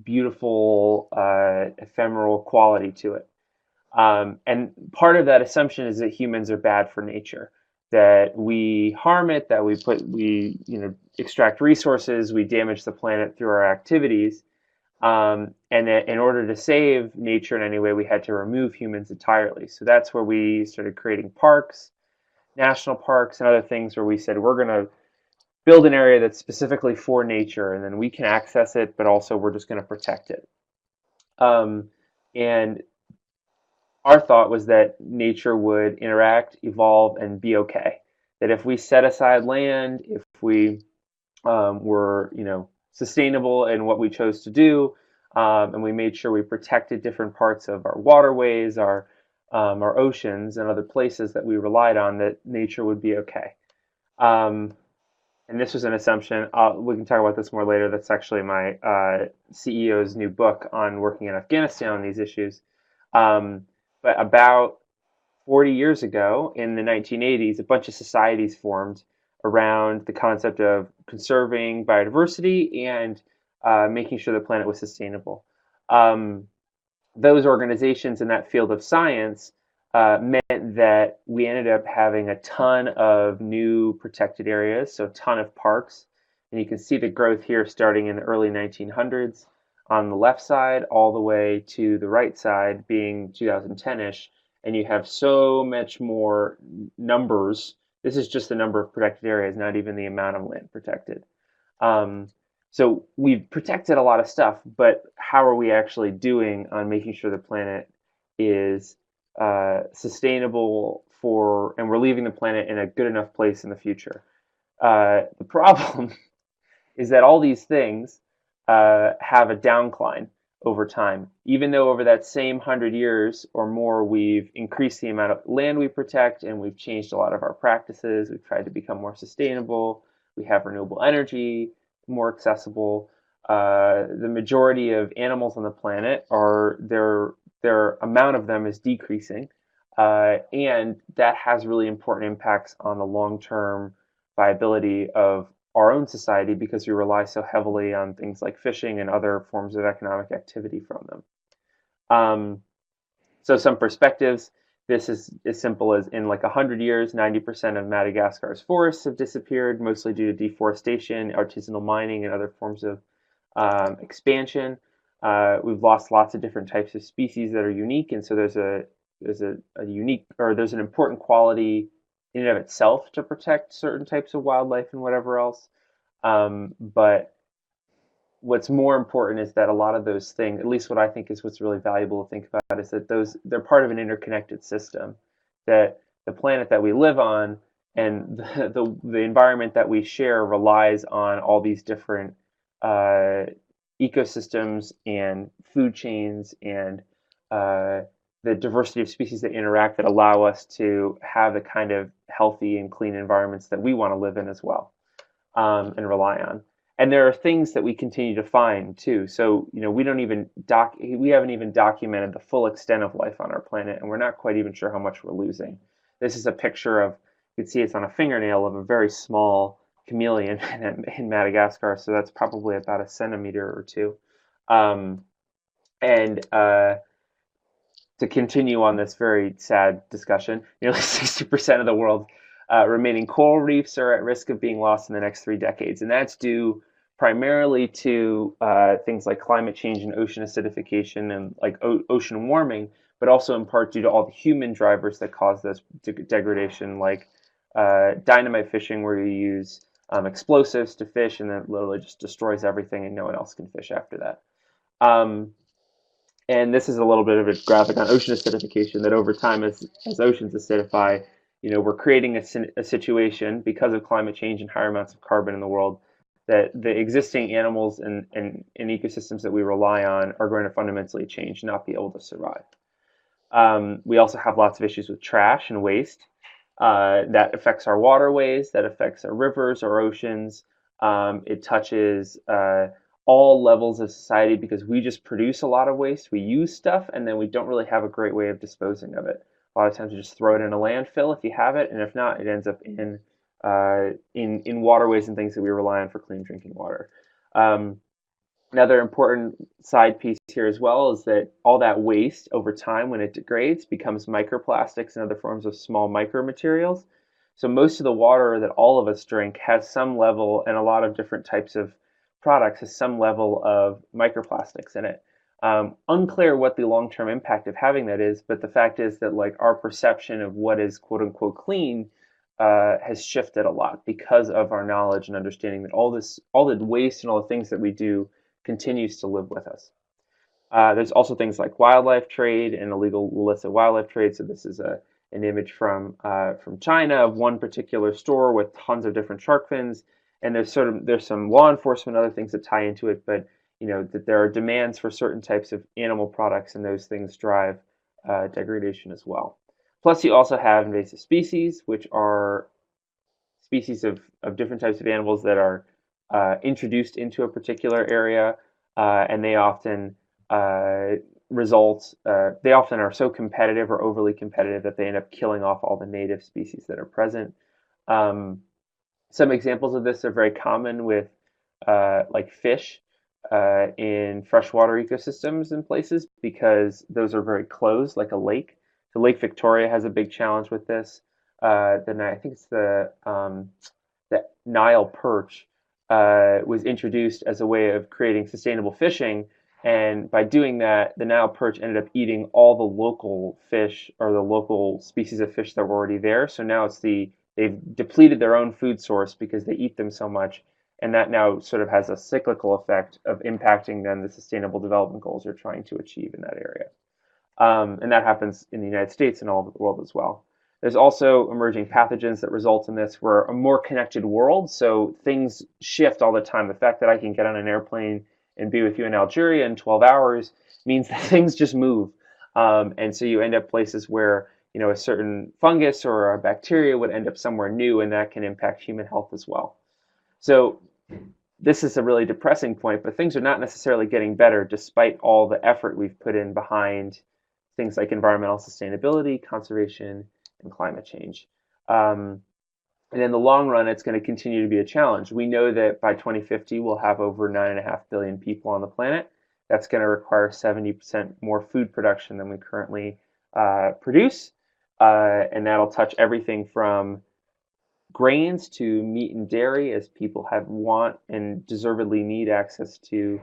beautiful, ephemeral quality to it. And part of that assumption is that humans are bad for nature, that we harm it, that we extract resources, we damage the planet through our activities, and that in order to save nature in any way, we had to remove humans entirely. So that's where we started creating parks, national parks, and other things where we said we're going to build an area that's specifically for nature, and then we can access it, but also we're just going to protect it. And our thought was that nature would interact, evolve, and be okay. That if we set aside land, if we were, sustainable in what we chose to do, and we made sure we protected different parts of our waterways, our oceans, and other places that we relied on, that nature would be okay. Um, and this was an assumption. We can talk about this more later. That's actually my CEO's new book on working in Afghanistan on these issues. Um, but about 40 years ago, in the 1980s, a bunch of societies formed around the concept of conserving biodiversity and making sure the planet was sustainable. Um, those organizations in that field of science meant that we ended up having a ton of new protected areas, so a ton of parks. And you can see the growth here starting in the early 1900s on the left side, all the way to the right side being 2010-ish. And you have so much more numbers. This is just the number of protected areas, not even the amount of land protected. Um, so we've protected a lot of stuff, but how are we actually doing on making sure the planet is sustainable and we're leaving the planet in a good enough place in the future? The problem is that all these things have a downcline over time. Even though over that same 100 years or more, we've increased the amount of land we protect and we've changed a lot of our practices. We've tried to become more sustainable. We have renewable energy, more accessible. The majority of animals on the planet are their amount of them is decreasing, and that has really important impacts on the long-term viability of our own society because we rely so heavily on things like fishing and other forms of economic activity from them. Um, so some perspectives. This is as simple as in like 100 years, 90% of Madagascar's forests have disappeared, mostly due to deforestation, artisanal mining, and other forms of expansion. We've lost lots of different types of species that are unique, and so there's a unique, or there's an important quality in and of itself to protect certain types of wildlife and whatever else. But what's more important is that a lot of those things, at least what I think is what's really valuable to think about, is that they're part of an interconnected system. That the planet that we live on and the environment that we share relies on all these different uh, ecosystems and food chains and the diversity of species that interact that allow us to have the kind of healthy and clean environments that we want to live in as well, and rely on. And there are things that we continue to find too. So, we haven't even documented the full extent of life on our planet, and we're not quite even sure how much we're losing. This is a picture of, you can see it's on a fingernail of a very small chameleon in Madagascar. So that's probably about a centimeter or two. Um, and To continue on this very sad discussion, nearly 60% of the world's remaining coral reefs are at risk of being lost in the next 3 decades. And that's due primarily to things like climate change and ocean acidification and like ocean warming, but also in part due to all the human drivers that cause this degradation, like dynamite fishing, where you use explosives to fish and then it literally just destroys everything and no one else can fish after that. Um, and this is a little bit of a graphic on ocean acidification, that over time, as oceans acidify, we're creating a situation because of climate change and higher amounts of carbon in the world, that the existing animals and ecosystems that we rely on are going to fundamentally change, not be able to survive. We also have lots of issues with trash and waste. That affects our waterways, that affects our rivers, our oceans. It touches all levels of society because we just produce a lot of waste. We use stuff and then we don't really have a great way of disposing of it. A lot of times you just throw it in a landfill if you have it, and if not, it ends up in waterways and things that we rely on for clean drinking water. Um, Another important side piece here as well is that all that waste over time, when it degrades, becomes microplastics and other forms of small micromaterials. So most of the water that all of us drink has some level, and a lot of different types of products has some level of microplastics in it. Unclear what the long-term impact of having that is, but the fact is that like our perception of what is quote unquote clean has shifted a lot because of our knowledge and understanding that all the waste and all the things that we do continues to live with us. There's also things like wildlife trade and illegal illicit wildlife trade. So this is an image from China of one particular store with tons of different shark fins, and there's some law enforcement and other things that tie into it, but that there are demands for certain types of animal products, and those things drive degradation as well. Plus, you also have invasive species, which are species of different types of animals that are introduced into a particular area, and they often they often are so competitive or overly competitive that they end up killing off all the native species that are present. Some examples of this are very common with like fish in freshwater ecosystems in places because those are very closed, like a lake. So Lake Victoria has a big challenge with this. Then I think it's the Nile perch was introduced as a way of creating sustainable fishing, and by doing that, the Nile perch ended up eating all the local fish or the local species of fish that were already there. So now they've depleted their own food source because they eat them so much, and that now sort of has a cyclical effect of impacting then the sustainable development goals you're trying to achieve in that area. And that happens in the United States and all over the world as well. There's also emerging pathogens that result in this. We're a more connected world, so things shift all the time. The fact that I can get on an airplane and be with you in Algeria in 12 hours means that things just move. And so you end up places where a certain fungus or a bacteria would end up somewhere new, and that can impact human health as well. So this is a really depressing point, but things are not necessarily getting better despite all the effort we've put in behind things like environmental sustainability, conservation, and climate change. And in the long run, it's going to continue to be a challenge. We know that by 2050, we'll have over 9.5 billion people on the planet. That's going to require 70% more food production than we currently produce. And that'll touch everything from grains to meat and dairy, as people want and deservedly need access to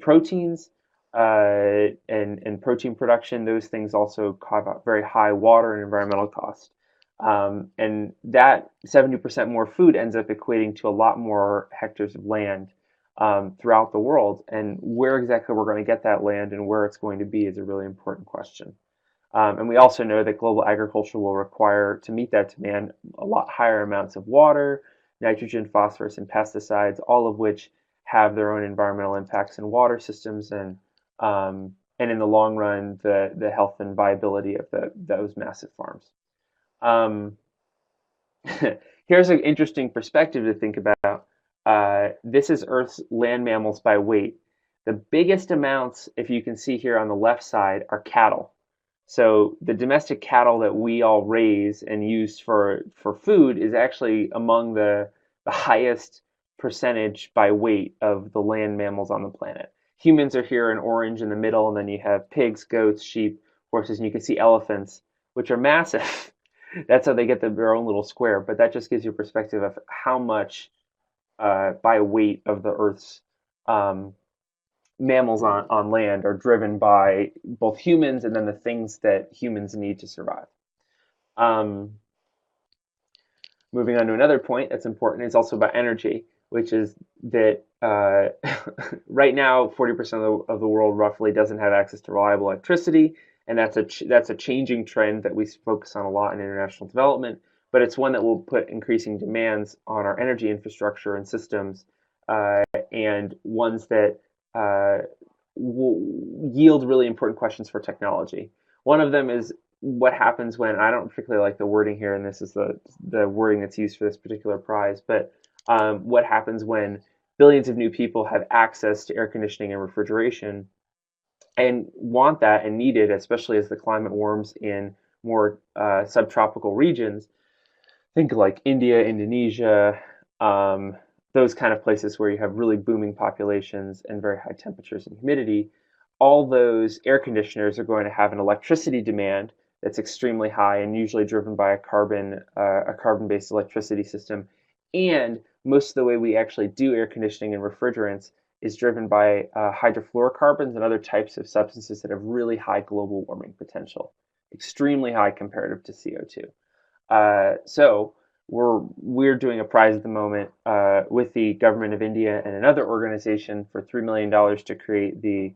proteins and protein production. Those things also have a very high water and environmental cost. And that 70% more food ends up equating to a lot more hectares of land throughout the world. And where exactly we're going to get that land and where it's going to be is a really important question. And we also know that global agriculture will require, to meet that demand, a lot higher amounts of water, nitrogen, phosphorus, and pesticides, all of which have their own environmental impacts in water systems and in the long run, the health and viability of those massive farms. Here's an interesting perspective to think about. This is Earth's land mammals by weight. The biggest amounts, if you can see here on the left side, are cattle. So the domestic cattle that we all raise and use for food is actually among the highest percentage by weight of the land mammals on the planet. Humans are here in orange in the middle, and then you have pigs, goats, sheep, horses, and you can see elephants, which are massive. That's how they get their own little square, but that just gives you a perspective of how much by weight of the Earth's mammals on land are driven by both humans and then the things that humans need to survive. Moving on to another point that's important is also about energy, which is that right now 40% of the world roughly doesn't have access to reliable electricity, and that's a changing trend that we focus on a lot in international development, but it's one that will put increasing demands on our energy infrastructure and systems, and ones that will yield really important questions for technology. One of them is what happens when, I don't particularly like the wording here, and this is the wording that's used for this particular prize, but what happens when billions of new people have access to air conditioning and refrigeration and want that and need it, especially as the climate warms in more subtropical regions. Think like India, Indonesia, those kind of places where you have really booming populations and very high temperatures and humidity, all those air conditioners are going to have an electricity demand that's extremely high and usually driven by a carbon-based electricity system. And most of the way we actually do air conditioning and refrigerants is driven by hydrofluorocarbons and other types of substances that have really high global warming potential, extremely high comparative to CO2. So we're doing a prize at the moment with the government of India and another organization for $3 million to create the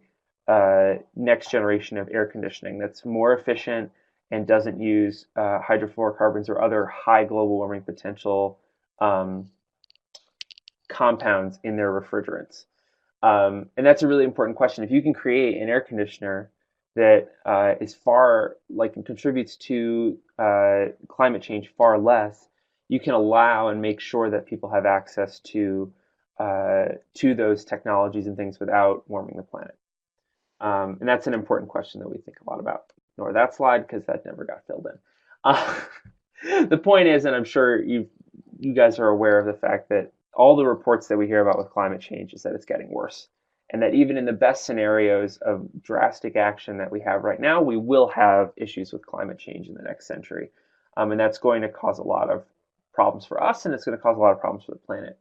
next generation of air conditioning that's more efficient and doesn't use hydrofluorocarbons or other high global warming potential compounds in their refrigerants. And that's a really important question. If you can create an air conditioner that is far, like, and contributes to climate change far less, you can allow and make sure that people have access to those technologies and things without warming the planet. And that's an important question that we think a lot about. Ignore that slide because that never got filled in. The point is, and I'm sure you guys are aware of the fact that all the reports that we hear about with climate change is that it's getting worse. And that even in the best scenarios of drastic action that we have right now, we will have issues with climate change in the next century. And that's going to cause a lot of problems for us, and it's going to cause a lot of problems for the planet.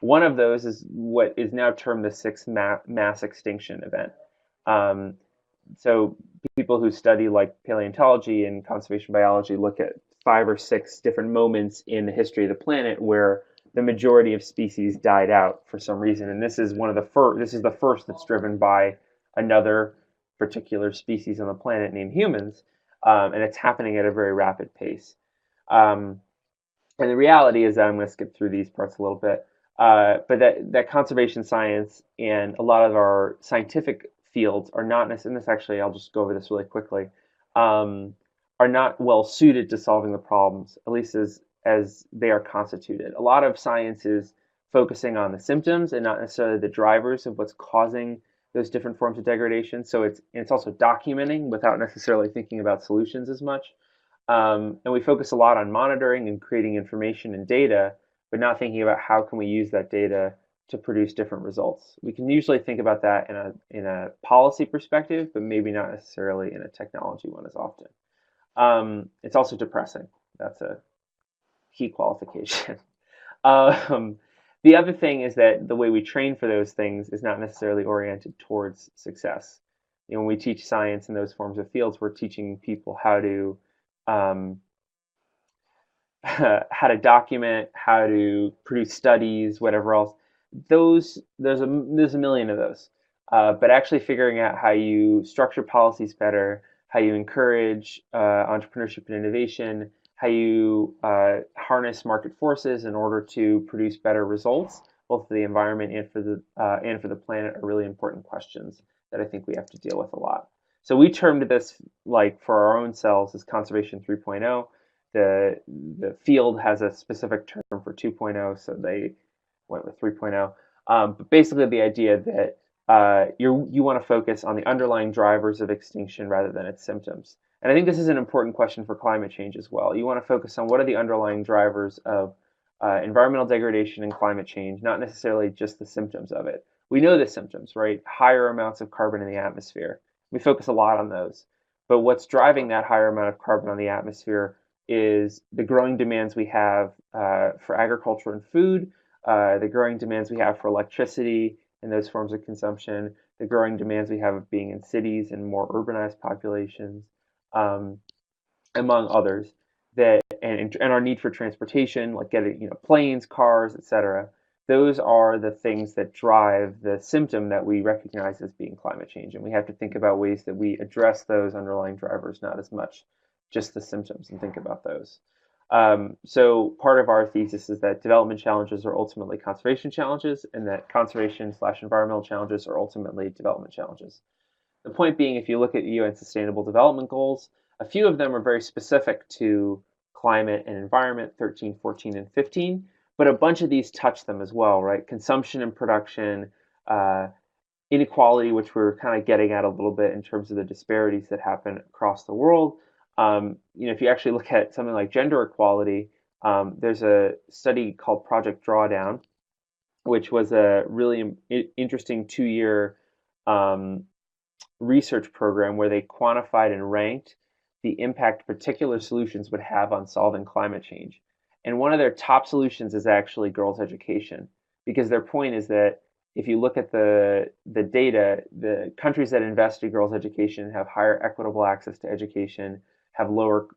One of those is what is now termed the sixth mass extinction event. So people who study like paleontology and conservation biology look at 5 or 6 different moments in the history of the planet where the majority of species died out for some reason, and this is one of the first. This is the first that's driven by another particular species on the planet named humans, and it's happening at a very rapid pace. And the reality is that I'm going to skip through these parts a little bit, but that conservation science and a lot of our scientific fields are not necessarily, and this actually, I'll just go over this really quickly, are not well suited to solving the problems, at least as they are constituted. A lot of science is focusing on the symptoms and not necessarily the drivers of what's causing those different forms of degradation. So it's also documenting without necessarily thinking about solutions as much. And we focus a lot on monitoring and creating information and data, but not thinking about how can we use that data to produce different results. We can usually think about that in a policy perspective, but maybe not necessarily in a technology one as often. It's also depressing. That's a key qualification. The other thing is that the way we train for those things is not necessarily oriented towards success. You know, when we teach science in those forms of fields, we're teaching people how to document, how to produce studies, whatever else. There's a million of those. But actually figuring out how you structure policies better, how you encourage entrepreneurship and innovation, how you harness market forces in order to produce better results, both for the environment and for the planet, are really important questions that I think we have to deal with a lot. So we termed this, like, for our own selves, as Conservation 3.0. The field has a specific term for 2.0, so they went with 3.0. But basically the idea that you want to focus on the underlying drivers of extinction rather than its symptoms. And I think this is an important question for climate change as well. You want to focus on what are the underlying drivers of environmental degradation and climate change, not necessarily just the symptoms of it. We know the symptoms, right? Higher amounts of carbon in the atmosphere. We focus a lot on those. But what's driving that higher amount of carbon on the atmosphere is the growing demands we have for agriculture and food, the growing demands we have for electricity and those forms of consumption, the growing demands we have of being in cities and more urbanized populations, among others, and our need for transportation, like getting planes, cars, etc. Those are the things that drive the symptom that we recognize as being climate change, and we have to think about ways that we address those underlying drivers, not as much just the symptoms, and think about those. So part of our thesis is that development challenges are ultimately conservation challenges, and that conservation/environmental challenges are ultimately development challenges. The point being, if you look at UN Sustainable Development Goals, a few of them are very specific to climate and environment, 13, 14, and 15, but a bunch of these touch them as well, right? Consumption and production, inequality, which we're kind of getting at a little bit in terms of the disparities that happen across the world. If you actually look at something like gender equality, there's a study called Project Drawdown which was a really interesting 2 year um, research program where they quantified and ranked the impact particular solutions would have on solving climate change. And one of their top solutions is actually girls' education, because their point is that if you look at the data, the countries that invest in girls' education have higher equitable access to education, have lower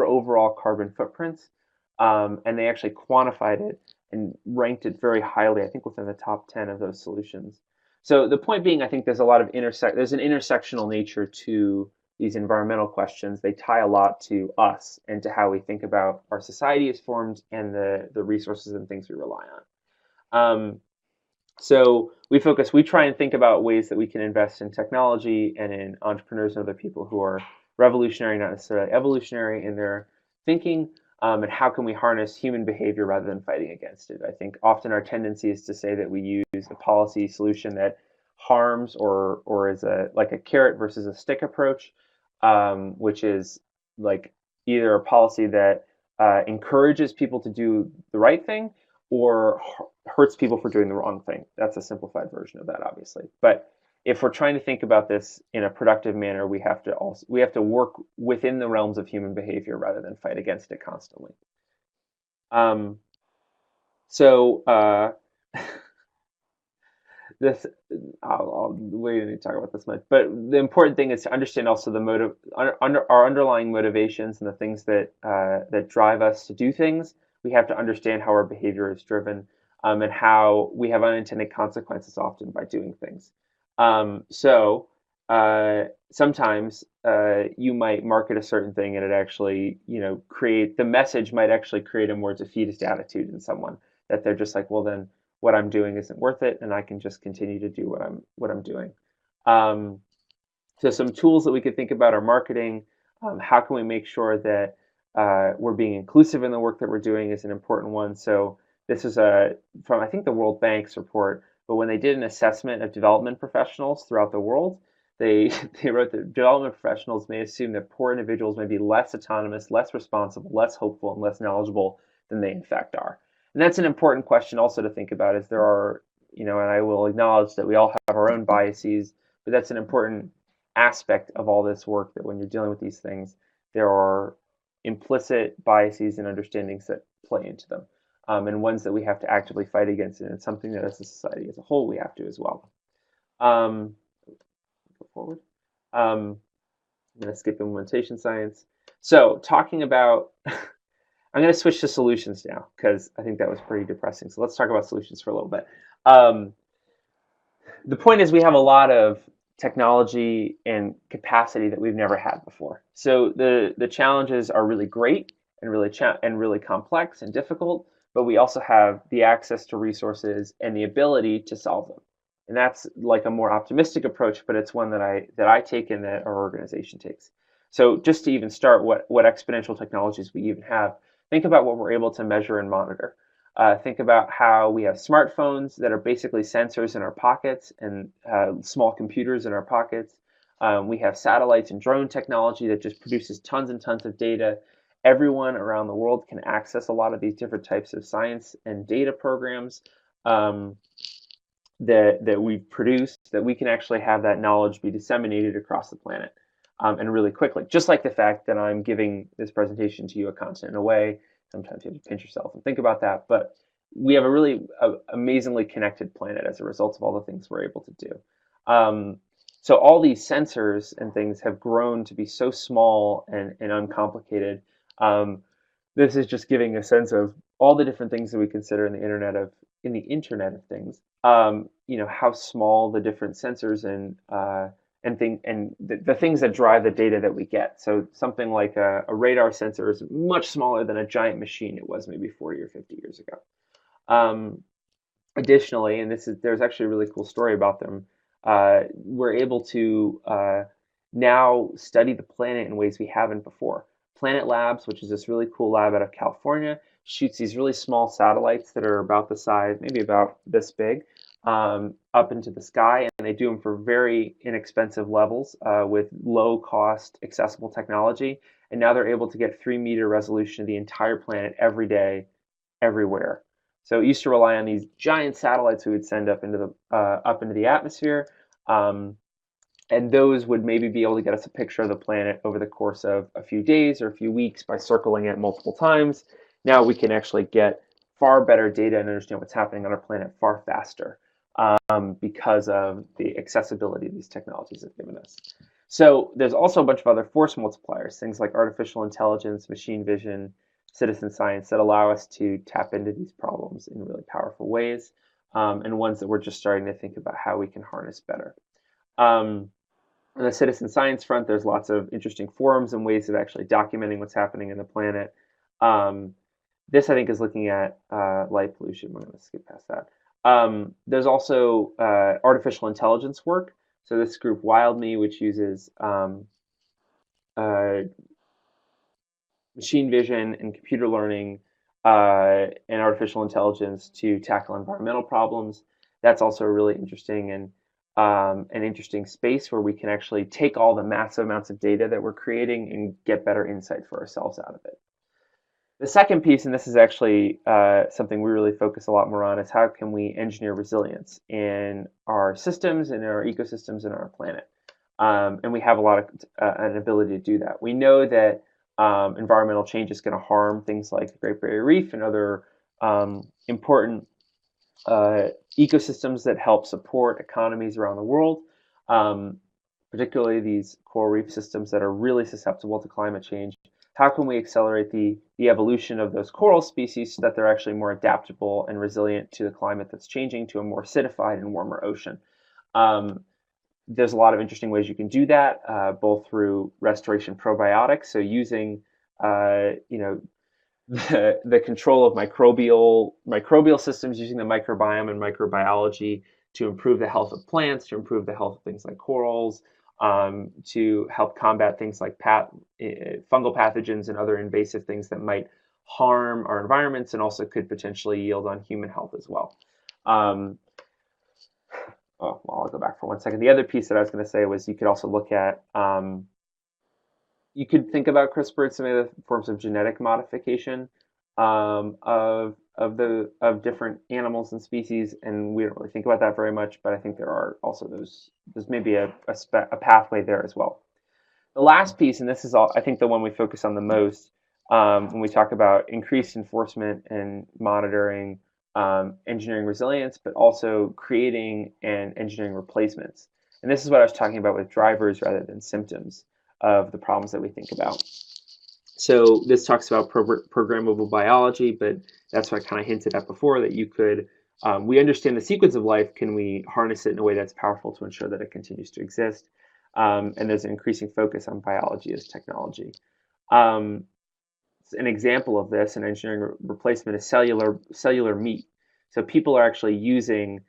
overall carbon footprints, and they actually quantified it and ranked it very highly, I think within the top 10 of those solutions. So the point being, I think there's a lot of there's an intersectional nature to these environmental questions. They tie a lot to us and to how we think about our society is formed and the resources and things we rely on. So we try and think about ways that we can invest in technology and in entrepreneurs and other people who are revolutionary, not necessarily evolutionary in their thinking, and how can we harness human behavior rather than fighting against it. I think often our tendency is to say that we use a policy solution that harms or is like a carrot versus a stick approach, which is like either a policy that encourages people to do the right thing or hurts people for doing the wrong thing. That's a simplified version of that, obviously. But if we're trying to think about this in a productive manner, we have to work within the realms of human behavior rather than fight against it constantly. Um, so this we didn't talk about this much, but the important thing is to understand also the our underlying motivations and the things that that drive us to do things. We have to understand how our behavior is driven, and how we have unintended consequences often by doing things. So sometimes you might market a certain thing, and it actually, create the message might actually create a more defeatist attitude in someone, that they're just like, well, then what I'm doing isn't worth it, and I can just continue to do what I'm doing. Um, so some tools that we could think about are marketing. How can we make sure that we're being inclusive in the work that we're doing is an important one. So this is from, I think, the World Bank's report, but when they did an assessment of development professionals throughout the world, they they wrote that development professionals may assume that poor individuals may be less autonomous, less responsible, less hopeful, and less knowledgeable than they in fact are. And that's an important question also to think about, is there are, and I will acknowledge that we all have our own biases, but that's an important aspect of all this work, that when you're dealing with these things, there are implicit biases and understandings that play into them, and ones that we have to actively fight against. And it's something that as a society as a whole, we have to as well. Go forward. I'm going to skip implementation science. So talking about, I'm going to switch to solutions now, because I think that was pretty depressing. So let's talk about solutions for a little bit. The point is, we have a lot of technology and capacity that we've never had before. So the challenges are really great and really complex and difficult, but we also have the access to resources and the ability to solve them. And that's like a more optimistic approach, but it's one that I take and that our organization takes. So just to even start, what exponential technologies we even have, think about what we're able to measure and monitor. Think about how we have smartphones that are basically sensors in our pockets and small computers in our pockets. We have satellites and drone technology that just produces tons and tons of data. Everyone around the world can access a lot of these different types of science and data programs that we've produced, that we can actually have that knowledge be disseminated across the planet, and really quickly. Just like the fact that I'm giving this presentation to you a continent away. Sometimes you have to pinch yourself and think about that, but we have a really amazingly connected planet as a result of all the things we're able to do. So all these sensors and things have grown to be so small and uncomplicated. This is just giving a sense of all the different things that we consider in the Internet of Things. How small the different sensors and the things that drive the data that we get. So something like a radar sensor is much smaller than a giant machine it was maybe 40 or 50 years ago. Additionally, and there's actually a really cool story about them, we're able to now study the planet in ways we haven't before. Planet Labs, which is this really cool lab out of California, shoots these really small satellites that are about the size, maybe about this big, up into the sky, and they do them for very inexpensive levels with low cost, accessible technology. And now they're able to get 3-meter resolution of the entire planet every day, everywhere. So it used to rely on these giant satellites we would send up into the atmosphere, and those would maybe be able to get us a picture of the planet over the course of a few days or a few weeks by circling it multiple times. Now we can actually get far better data and understand what's happening on our planet far faster because of the accessibility these technologies have given us. So there's also a bunch of other force multipliers, things like artificial intelligence, machine vision, citizen science that allow us to tap into these problems in really powerful ways, and ones that we're just starting to think about how we can harness better. On the citizen science front, there's lots of interesting forums and ways of actually documenting what's happening in the planet. This, I think, is looking at light pollution. I'm going to skip past that. There's also artificial intelligence work. So this group, WildMe, which uses machine vision and computer learning and artificial intelligence to tackle environmental problems. That's also a really interesting and an interesting space where we can actually take all the massive amounts of data that we're creating and get better insight for ourselves out of it. The second piece, and this is actually something we really focus a lot more on, is how can we engineer resilience in our systems, in our ecosystems, and our planet. And we have a lot of an ability to do that. We know that environmental change is going to harm things like the Great Barrier Reef and other important ecosystems that help support economies around the world, particularly these coral reef systems that are really susceptible to climate change. How can we accelerate the evolution of those coral species so that they're actually more adaptable and resilient to the climate that's changing to a more acidified and warmer ocean? There's a lot of interesting ways you can do that, both through restoration probiotics, so using the control of microbial systems, using the microbiome and microbiology to improve the health of plants, to improve the health of things like corals, to help combat things like fungal pathogens and other invasive things that might harm our environments and also could potentially yield on human health as well. I'll go back for 1 second. The other piece that I was going to say was you could also look at, you could think about CRISPR as some of the forms of genetic modification of different animals and species, and we don't really think about that very much, but I think there are also there's maybe a pathway there as well. The last piece, and this is I think the one we focus on the most when we talk about increased enforcement and monitoring, engineering resilience, but also creating and engineering replacements. And this is what I was talking about with drivers rather than symptoms of the problems that we think about. So this talks about programmable biology, but that's what I kind of hinted at before, that you could, we understand the sequence of life, can we harness it in a way that's powerful to ensure that it continues to exist? And there's an increasing focus on biology as technology. An example of this, an engineering replacement, is cellular meat. So people are actually using,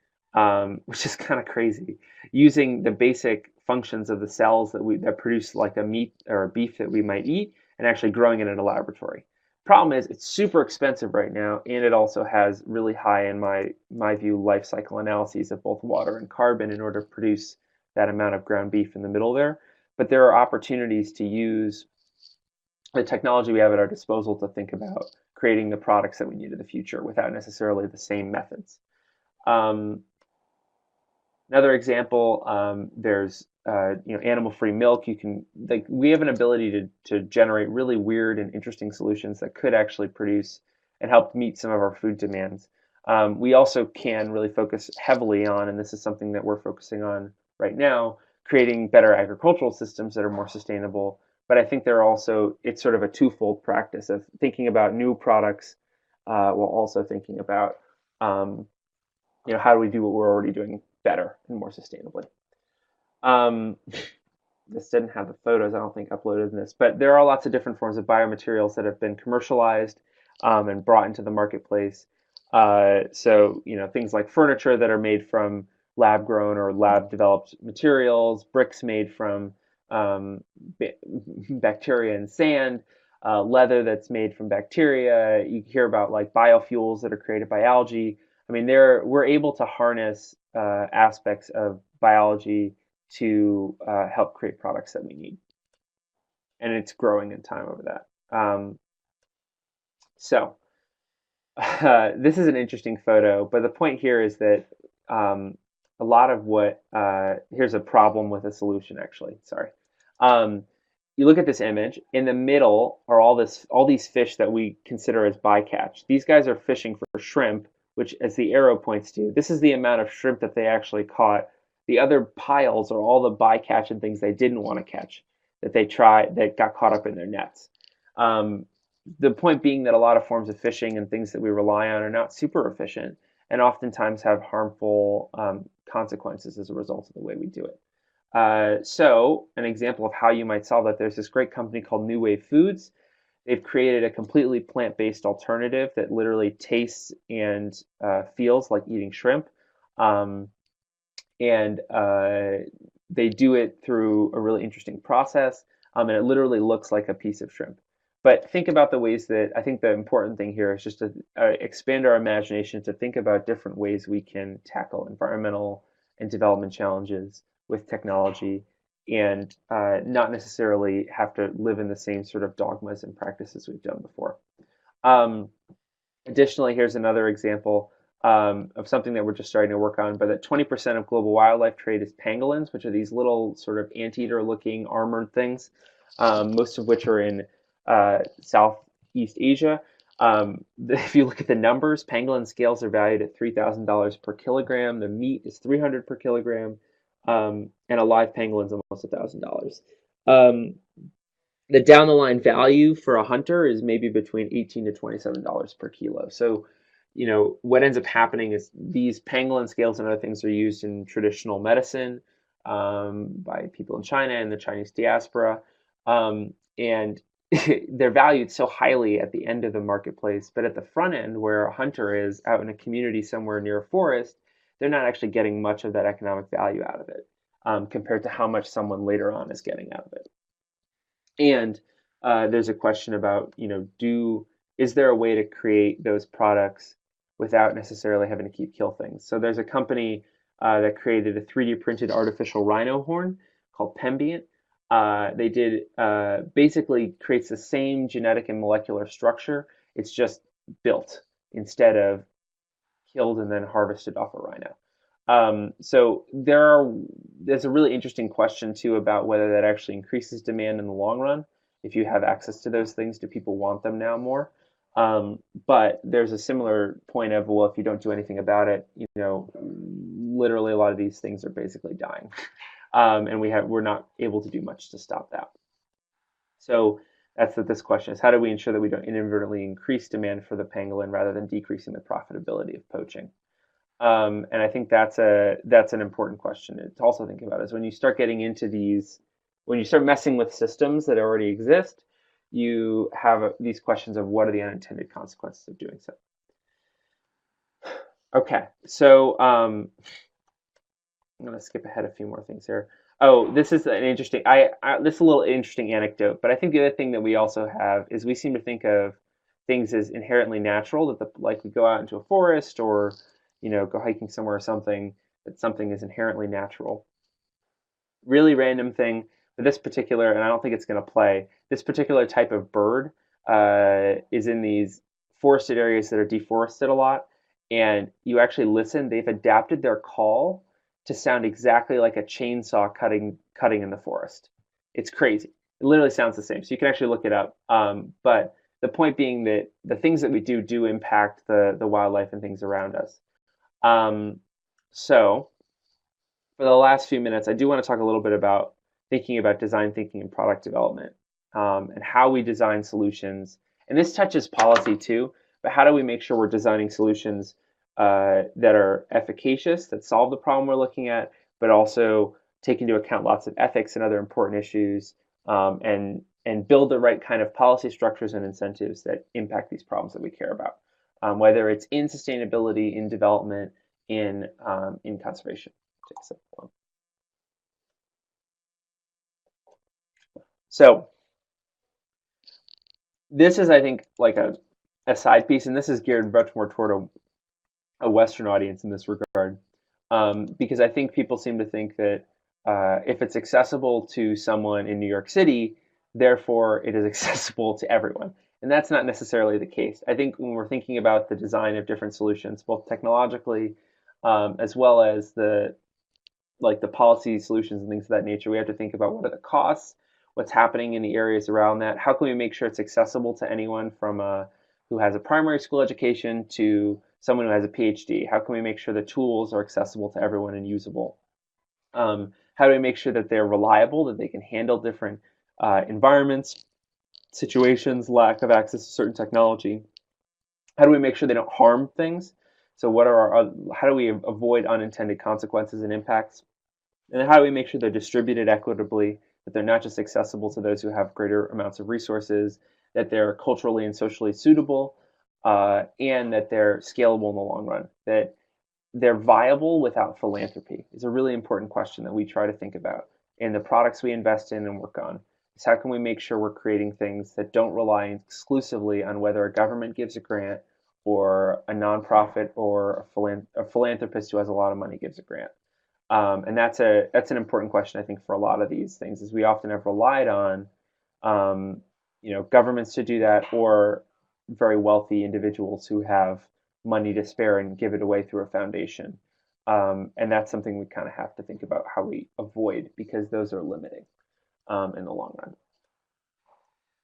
which is kind of crazy, using the basic functions of the cells that produce like a meat or a beef that we might eat, and actually growing it in a laboratory. Problem is, it's super expensive right now, and it also has really high, in my view, life cycle analyses of both water and carbon in order to produce that amount of ground beef in the middle there. But there are opportunities to use the technology we have at our disposal to think about creating the products that we need in the future without necessarily the same methods. Another example, there's animal-free milk. We have an ability to generate really weird and interesting solutions that could actually produce and help meet some of our food demands. We also can really focus heavily on, and this is something that we're focusing on right now, creating better agricultural systems that are more sustainable. But I think it's sort of a twofold practice of thinking about new products while also thinking about, how do we do what we're already doing better and more sustainably. This didn't have the photos, I don't think, uploaded in this, but there are lots of different forms of biomaterials that have been commercialized and brought into the marketplace. So, things like furniture that are made from lab-grown or lab-developed materials, bricks made from bacteria and sand, leather that's made from bacteria. You hear about like biofuels that are created by algae. I mean, we're able to harness aspects of biology to help create products that we need. And it's growing in time over that. So This is an interesting photo, but the point here is that a lot of what here's a problem with a solution actually. Sorry. Um, you look at this image. In the middle are all these fish that we consider as bycatch. These guys are fishing for shrimp, which, as the arrow points to, this is the amount of shrimp that they actually caught. The other piles are all the bycatch and things they didn't want to catch that got caught up in their nets. Um, the point being that a lot of forms of fishing and things that we rely on are not super efficient and oftentimes have harmful consequences as a result of the way we do it. So an example of how you might solve that, there's this great company called New Wave Foods. They've created a completely plant-based alternative that literally tastes and feels like eating shrimp. Um, and they do it through a really interesting process, and it literally looks like a piece of shrimp. But think about the ways that I think the important thing here is just to expand our imagination to think about different ways we can tackle environmental and development challenges with technology and not necessarily have to live in the same sort of dogmas and practices we've done before. Um, Additionally, here's another example of something that we're just starting to work on, but that 20% of global wildlife trade is pangolins, which are these little sort of anteater looking armored things, most of which are in Southeast Asia. If you look at the numbers, pangolin scales are valued at $3,000 per kilogram. The meat is 300 per kilogram, and a live pangolin is almost $1,000. The down the line value for a hunter is maybe between $18 to $27 per kilo. So, what ends up happening is these pangolin scales and other things are used in traditional medicine by people in China and the Chinese diaspora. And they're valued so highly at the end of the marketplace, but at the front end, where a hunter is out in a community somewhere near a forest, they're not actually getting much of that economic value out of it compared to how much someone later on is getting out of it. And there's a question about, is there a way to create those products without necessarily having to kill things? So there's a company that created a 3D printed artificial rhino horn called Pembient. They did basically creates the same genetic and molecular structure. It's just built instead of killed and then harvested off a rhino. So there's a really interesting question too about whether that actually increases demand in the long run. If you have access to those things, do people want them now more? But there's a similar point of, well, if you don't do anything about it, literally a lot of these things are basically dying, and we're not able to do much to stop that. So that's what this question is: how do we ensure that we don't inadvertently increase demand for the pangolin rather than decreasing the profitability of poaching? And I think that's an important question to also think about is when you start getting into when you start messing with systems that already exist, you have these questions of what are the unintended consequences of doing so. Okay, so I'm going to skip ahead a few more things here. Oh, this is an interesting. This is a little interesting anecdote, but I think the other thing that we also have is we seem to think of things as inherently natural. Like we go out into a forest or go hiking somewhere or something, that something is inherently natural. Really random thing, but this particular, and I don't think it's going to play, this particular type of bird is in these forested areas that are deforested a lot, and you actually listen, they've adapted their call to sound exactly like a chainsaw cutting in the forest. It's crazy. It literally sounds the same, so you can actually look it up. But the point being that the things that we do impact the wildlife and things around us. So for the last few minutes, I do want to talk a little bit about thinking about design thinking and product development and how we design solutions. And this touches policy too, but how do we make sure we're designing solutions that are efficacious, that solve the problem we're looking at, but also take into account lots of ethics and other important issues and build the right kind of policy structures and incentives that impact these problems that we care about. Whether it's in sustainability, in development, in conservation. So this is, I think, like a side piece, and this is geared much more toward a Western audience in this regard, because I think people seem to think that if it's accessible to someone in New York City, therefore it is accessible to everyone. And that's not necessarily the case. I think when we're thinking about the design of different solutions, both technologically as well as the policy solutions and things of that nature, we have to think about what are the costs, what's happening in the areas around that, how can we make sure it's accessible to anyone from who has a primary school education to someone who has a PhD. How can we make sure the tools are accessible to everyone and usable? How do we make sure that they're reliable, that they can handle different environments, situations, lack of access to certain technology? How do we make sure they don't harm things? So how do we avoid unintended consequences and impacts? And then how do we make sure they're distributed equitably, that they're not just accessible to those who have greater amounts of resources, that they're culturally and socially suitable, and that they're scalable in the long run, that they're viable without philanthropy is a really important question that we try to think about in the products we invest in and work on. Is how can we make sure we're creating things that don't rely exclusively on whether a government gives a grant or a nonprofit or a philanthropist who has a lot of money gives a grant. And that's an important question, I think, for a lot of these things, is we often have relied on governments to do that, or very wealthy individuals who have money to spare and give it away through a foundation. And that's something we kind of have to think about how we avoid, because those are limiting in the long run.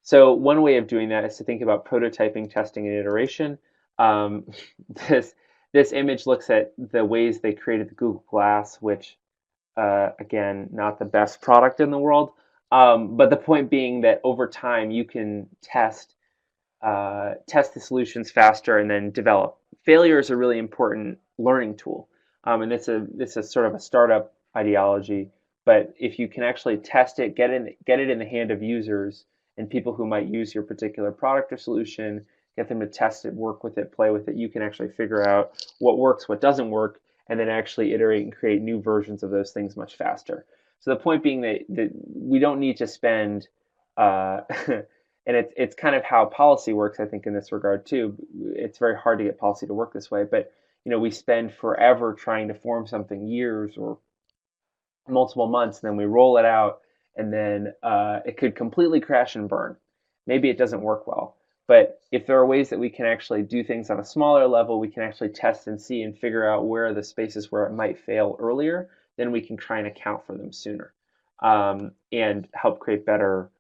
So one way of doing that is to think about prototyping, testing, and iteration. Um, this image looks at the ways they created the Google Glass, which, again, not the best product in the world. But the point being that over time you can test the solutions faster and then develop. Failure is a really important learning tool, and this is sort of a startup ideology. But if you can actually test it, get it in the hand of users and people who might use your particular product or solution, get them to test it, work with it, play with it, you can actually figure out what works, what doesn't work, and then actually iterate and create new versions of those things much faster. So the point being that we don't need to spend and it's kind of how policy works, I think, in this regard too. It's very hard to get policy to work this way, but we spend forever trying to form something, years or multiple months, and then we roll it out, and then it could completely crash and burn. Maybe it doesn't work well. But if there are ways that we can actually do things on a smaller level, we can actually test and see and figure out where are the spaces where it might fail earlier, then we can try and account for them sooner and help create better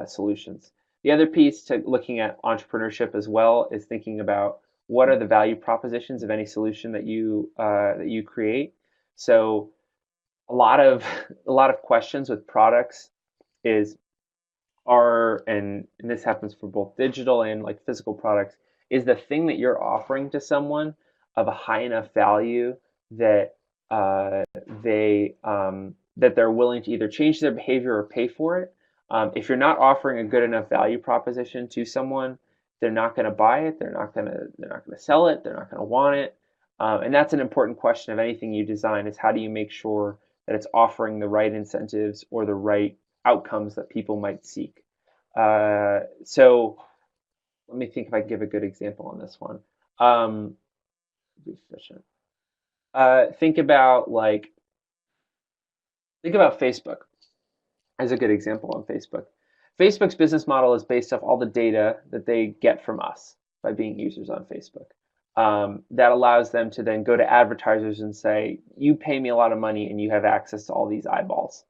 solutions. The other piece to looking at entrepreneurship as well is thinking about what are the value propositions of any solution that you create. So a lot of questions with products is and this happens for both digital and like physical products, is the thing that you're offering to someone of a high enough value that that they're willing to either change their behavior or pay for it. If you're not offering a good enough value proposition to someone, they're not going to buy it. They're not going to sell it. They're not going to want it. And that's an important question of anything you design: is how do you make sure that it's offering the right incentives or the right outcomes that people might seek. So let me think if I can give a good example on this one. Be efficient. Think about Facebook as a good example on Facebook. Facebook's business model is based off all the data that they get from us by being users on Facebook. That allows them to then go to advertisers and say, you pay me a lot of money and you have access to all these eyeballs.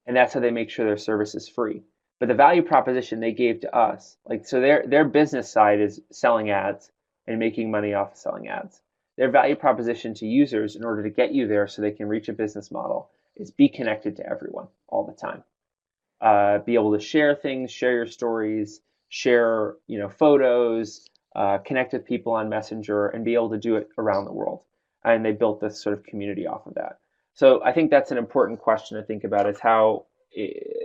And that's how they make sure their service is free. But the value proposition they gave to us, so their business side is selling ads and making money off of selling ads. Their value proposition to users, in order to get you there so they can reach a business model, is be connected to everyone all the time. Be able to share things, share your stories, share photos, connect with people on Messenger, and be able to do it around the world. And they built this sort of community off of that. So I think that's an important question to think about, is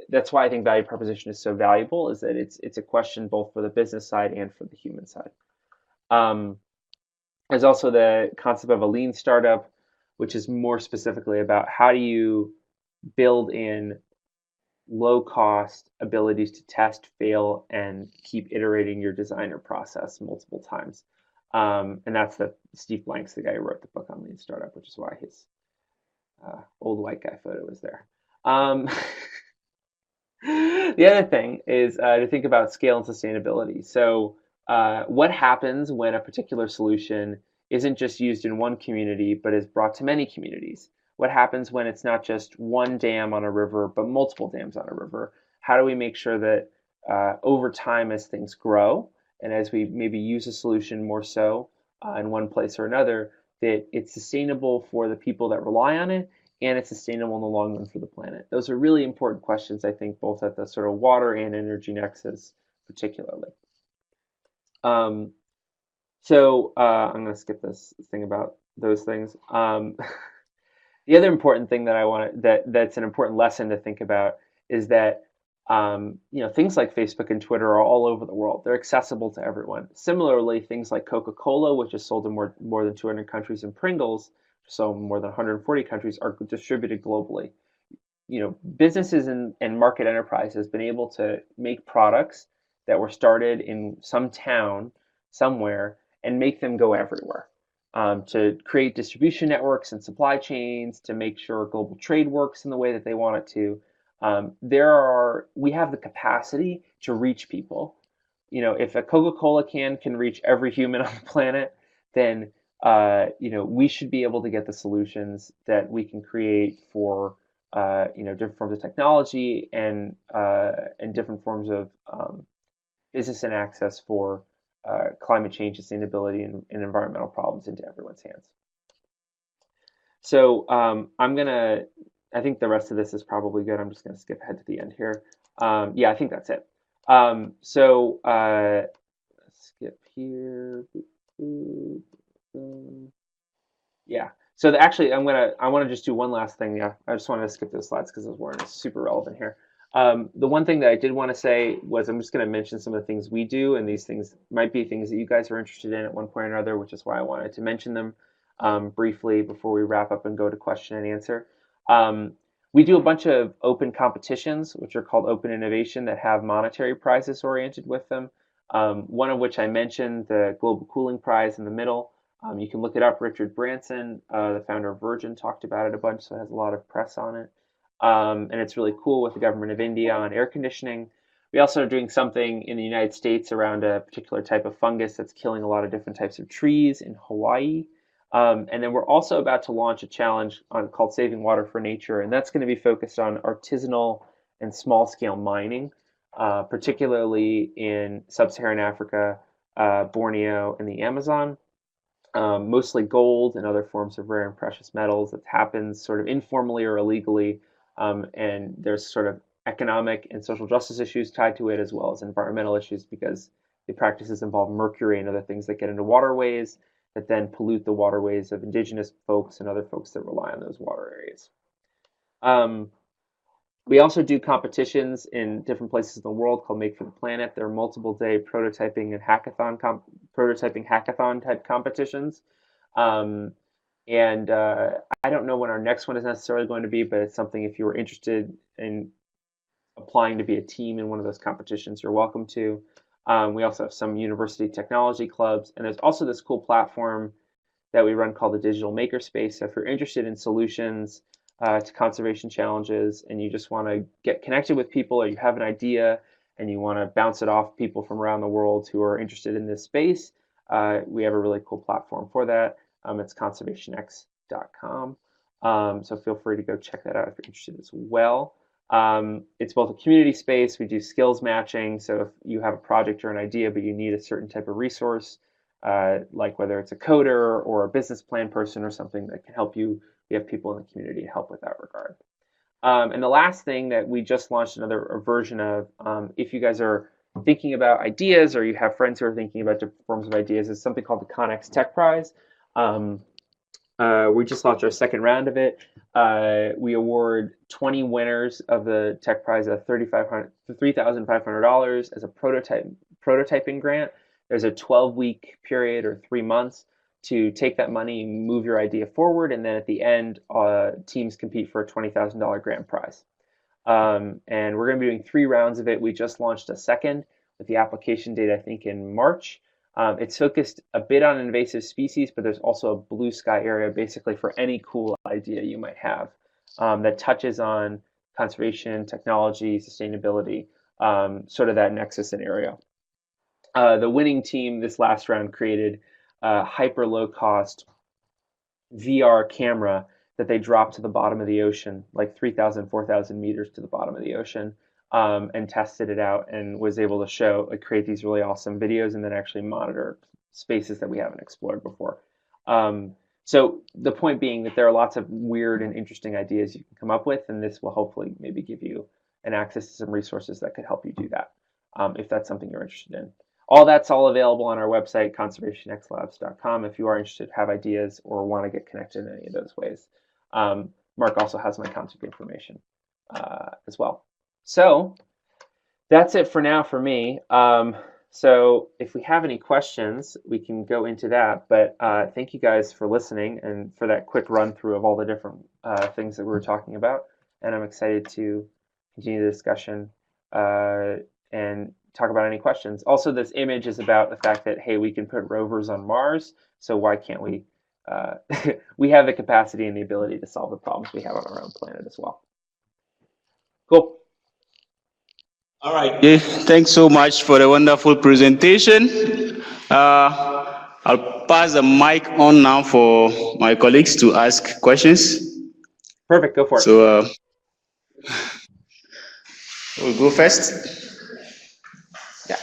that's why I think value proposition is so valuable, is that it's a question both for the business side and for the human side. There's also the concept of a lean startup, which is more specifically about how do you build in low-cost abilities to test, fail, and keep iterating your design or process multiple times. And that's Steve Blank's the guy who wrote the book on lean startup, which is why his old white guy photo was there. The other thing is to think about scale and sustainability. So, what happens when a particular solution isn't just used in one community, but is brought to many communities? What happens when it's not just one dam on a river, but multiple dams on a river? How do we make sure that over time, as things grow, and as we maybe use a solution more so in one place or another, that it's sustainable for the people that rely on it, and it's sustainable in the long run for the planet? Those are really important questions, I think, both at the sort of water and energy nexus, particularly. Um, I'm going to skip this thing about those things. The other important thing that I want that's an important lesson to think about is that things like Facebook and Twitter are all over the world. They're accessible to everyone. Similarly, things like Coca-Cola, which is sold in more than 200 countries, and Pringles, so more than 140 countries, are distributed globally. Businesses and market enterprise has been able to make products that were started in some town somewhere and make them go everywhere. To create distribution networks and supply chains, to make sure global trade works in the way that they want it to. We have the capacity to reach people. If a Coca-Cola can reach every human on the planet, then we should be able to get the solutions that we can create for different forms of technology and different forms of business and access for climate change, sustainability, and environmental problems into everyone's hands. So I think the rest of this is probably good. I'm just gonna skip ahead to the end here. Yeah, I think that's it. Skip here. Yeah. So actually, I want to just do one last thing. Yeah, I just wanted to skip those slides because those weren't super relevant here. The one thing that I did want to say was I'm just going to mention some of the things we do, and these things might be things that you guys are interested in at one point or another, which is why I wanted to mention them briefly before we wrap up and go to question and answer. We do a bunch of open competitions, which are called Open Innovation, that have monetary prizes oriented with them. One of which I mentioned, the Global Cooling Prize in the middle. You can look it up. Richard Branson, the founder of Virgin, talked about it a bunch, so it has a lot of press on it. And it's really cool with the government of India on air conditioning. We also are doing something in the United States around a particular type of fungus that's killing a lot of different types of trees in Hawaii. And then we're also about to launch a challenge called Saving Water for Nature, and that's going to be focused on artisanal and small-scale mining, particularly in sub-Saharan Africa, Borneo, and the Amazon. Mostly gold and other forms of rare and precious metals. That happens sort of informally or illegally, and there's sort of economic and social justice issues tied to it, as well as environmental issues, because the practices involve mercury and other things that get into waterways that then pollute the waterways of indigenous folks and other folks that rely on those water areas. We also do competitions in different places in the world called Make for the Planet. There are multiple day prototyping hackathon type competitions. Um, and I don't know when our next one is necessarily going to be, but it's something, if you were interested in applying to be a team in one of those competitions, you're welcome to. We also have some university technology clubs, and there's also this cool platform that we run called the Digital Makerspace. So if you're interested in solutions to conservation challenges, and you just want to get connected with people, or you have an idea and you want to bounce it off people from around the world who are interested in this space, we have a really cool platform for that. It's conservationx.com. So feel free to go check that out if you're interested as well. It's both a community space. We do skills matching. So if you have a project or an idea, but you need a certain type of resource, like whether it's a coder or a business plan person or something that can help you, we have people in the community to help with that regard. And the last thing that we just launched another version of, if you guys are thinking about ideas or you have friends who are thinking about different forms of ideas, is something called the Connex Tech Prize. We just launched our second round of it. We award 20 winners of the Tech Prize at $3,500 as a prototyping grant. There's a 12-week period or 3 months to take that money and move your idea forward, and then at the end, teams compete for a $20,000 grand prize. And we're going to be doing 3 rounds of it. We just launched a second with the application date, I think, in March. It's focused a bit on invasive species, but there's also a blue sky area basically for any cool idea you might have that touches on conservation, technology, sustainability, sort of that nexus scenario. The winning team this last round created a hyper low cost VR camera that they dropped to the bottom of the ocean, like 3,000, 4,000 meters to the bottom of the ocean, and tested it out and was able to show, like, create these really awesome videos and then actually monitor spaces that we haven't explored before. So the point being that there are lots of weird and interesting ideas you can come up with, and this will hopefully maybe give you an access to some resources that could help you do that, if that's something you're interested in. All that's all available on our website, conservationxlabs.com, if you are interested, have ideas, or want to get connected in any of those ways. Mark also has my contact information as well. So that's it for now for me. So if we have any questions, we can go into that. But thank you guys for listening and for that quick run through of all the different things that we were talking about. And I'm excited to continue the discussion and talk about any questions. Also, this image is about the fact that, hey, we can put rovers on Mars, so why can't we? We have the capacity and the ability to solve the problems we have on our own planet as well. Cool. All right. Okay. Thanks so much for the wonderful presentation. I'll pass the mic on now for my colleagues to ask questions. Perfect. Go for it. So we'll go first. Yeah.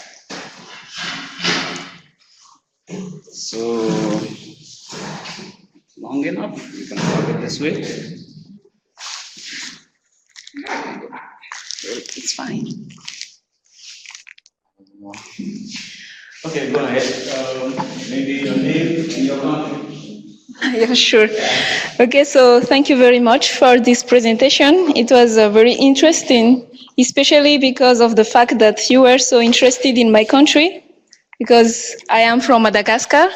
So long enough. You can walk it this way. It's fine. Okay, go ahead. Maybe your name and your country. Yeah, sure. Okay, so thank you very much for this presentation. It was very interesting, especially because of the fact that you were so interested in my country, because I am from Madagascar.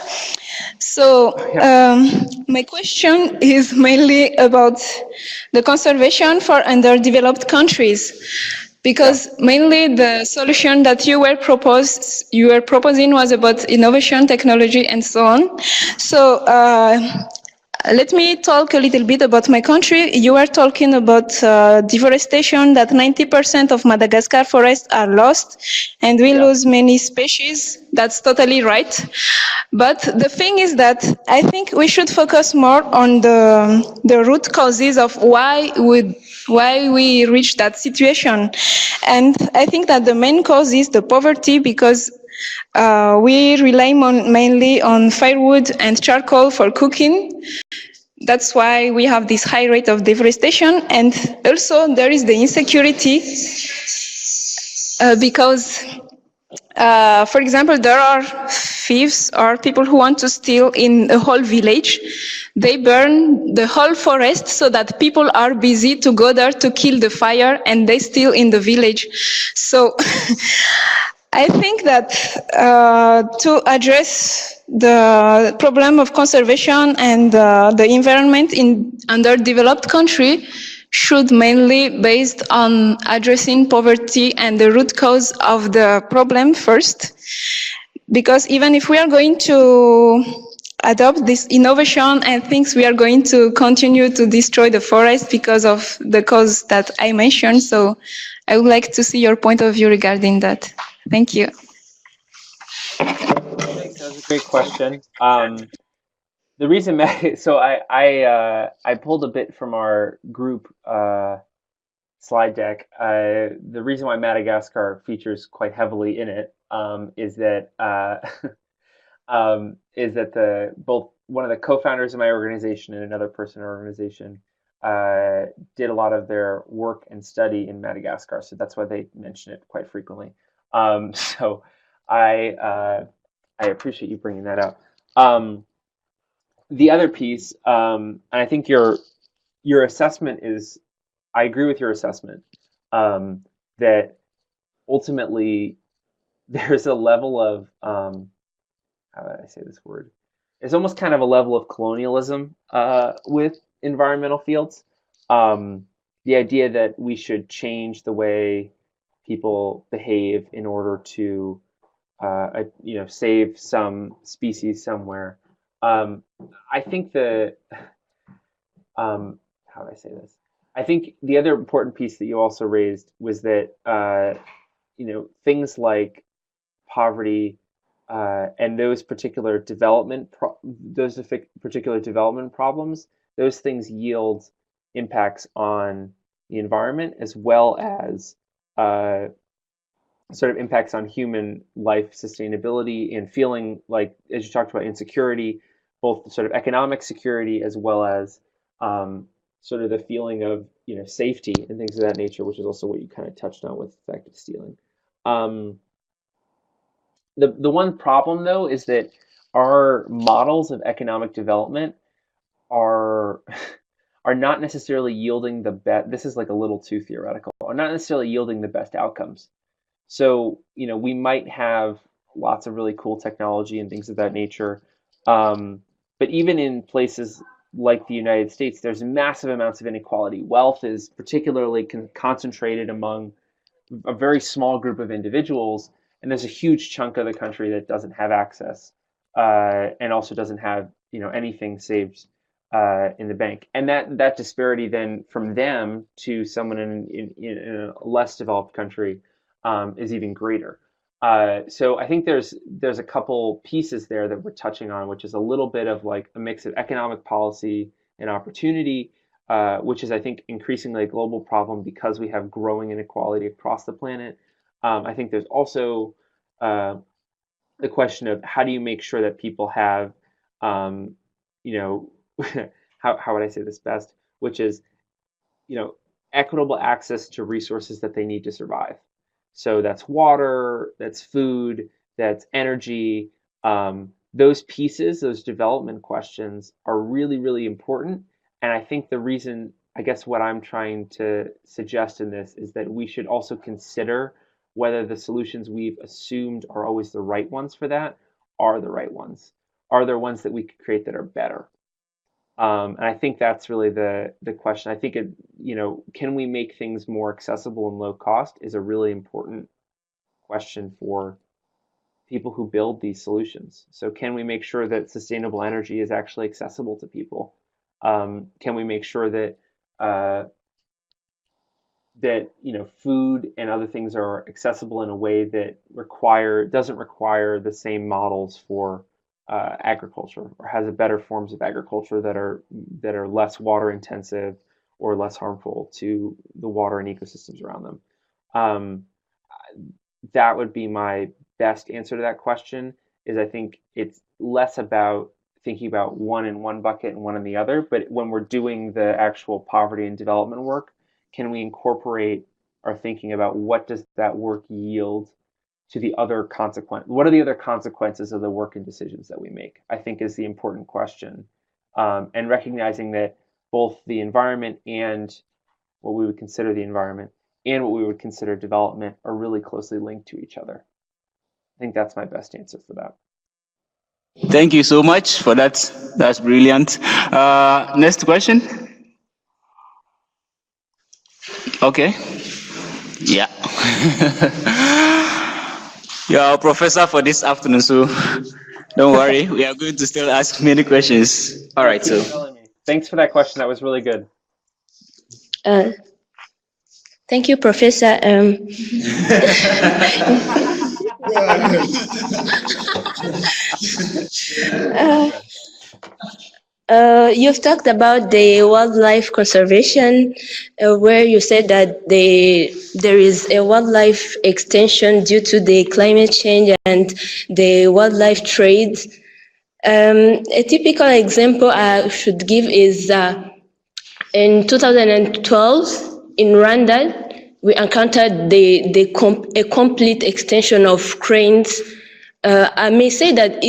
So my question is mainly about the conservation for underdeveloped countries, because mainly the solution that you were proposing was about innovation, technology, and so on. So let me talk a little bit about my country. You were talking about deforestation, that 90% of Madagascar forests are lost, and we lose many species. That's totally right. But the thing is that I think we should focus more on the root causes of why we reach that situation. And I think that the main cause is the poverty, because we rely mainly on firewood and charcoal for cooking. That's why we have this high rate of deforestation. And also there is the insecurity, because for example, there are thieves or people who want to steal in a whole village. They burn the whole forest so that people are busy to go there to kill the fire, and they steal in the village. So I think that to address the problem of conservation and the environment in underdeveloped country should mainly based on addressing poverty and the root cause of the problem first. Because even if we are going to adopt this innovation, I think we are going to continue to destroy the forest because of the cause that I mentioned. So I would like to see your point of view regarding that. Thank you. Thanks. That was a great question. The reason, so I pulled a bit from our group slide deck. The reason why Madagascar features quite heavily in it is that both one of the co-founders of my organization and another person in our organization did a lot of their work and study in Madagascar, so that's why they mention it quite frequently. So I appreciate you bringing that up. The other piece, and I think your assessment is, I agree with your assessment, that ultimately there's a level of, how do I say this word? It's almost kind of a level of colonialism with environmental fields. The idea that we should change the way people behave in order to, save some species somewhere. I think how do I say this? I think the other important piece that you also raised was that things like poverty and those particular development problems, those things yield impacts on the environment as well as sort of impacts on human life sustainability and feeling like, as you talked about, insecurity, both sort of economic security as well as sort of the feeling of safety and things of that nature, which is also what you kind of touched on with effective stealing. The one problem though is that our models of economic development are are not necessarily yielding the best. This is like a little too theoretical. Are not necessarily yielding the best outcomes. So we might have lots of really cool technology and things of that nature, but even in places like the United States, there's massive amounts of inequality. Wealth is particularly concentrated among a very small group of individuals, and there's a huge chunk of the country that doesn't have access and also doesn't have anything saved in the bank. And that disparity then from them to someone in a less developed country is even greater. So I think there's a couple pieces there that we're touching on, which is a little bit of like a mix of economic policy and opportunity, which is, I think, increasingly a global problem because we have growing inequality across the planet. I think there's also the question of how do you make sure that people have, how would I say this best, which is, equitable access to resources that they need to survive. So that's water, that's food, that's energy. Those pieces, those development questions are really, really important. And I think the reason, I guess what I'm trying to suggest in this is that we should also consider whether the solutions we've assumed are always the right ones for that are the right ones. Are there ones that we could create that are better? And I think that's really the question. I think can we make things more accessible and low cost is a really important question for people who build these solutions. So can we make sure that sustainable energy is actually accessible to people? Can we make sure that food and other things are accessible in a way that doesn't require the same models for agriculture, or has a better forms of agriculture that are less water intensive or less harmful to the water and ecosystems around them. That would be my best answer to that question. Is I think it's less about thinking about one in one bucket and one in the other, but when we're doing the actual poverty and development work, can we incorporate our thinking about what does that work yield to the other what are the other consequences of the work and decisions that we make, I think is the important question. And recognizing that both the environment and what we would consider the environment and what we would consider development are really closely linked to each other. I think that's my best answer for that. Thank you so much for that. That's brilliant. Next question. Okay. Yeah. You are a professor for this afternoon, so don't worry. We are going to still ask many questions. All right. So thanks for that question. That was really good. Thank you, Professor. You've talked about the wildlife conservation, where you said that there is a wildlife extension due to the climate change and the wildlife trade. A typical example I should give is in 2012 in Rwanda, we encountered a complete extension of cranes. I may say that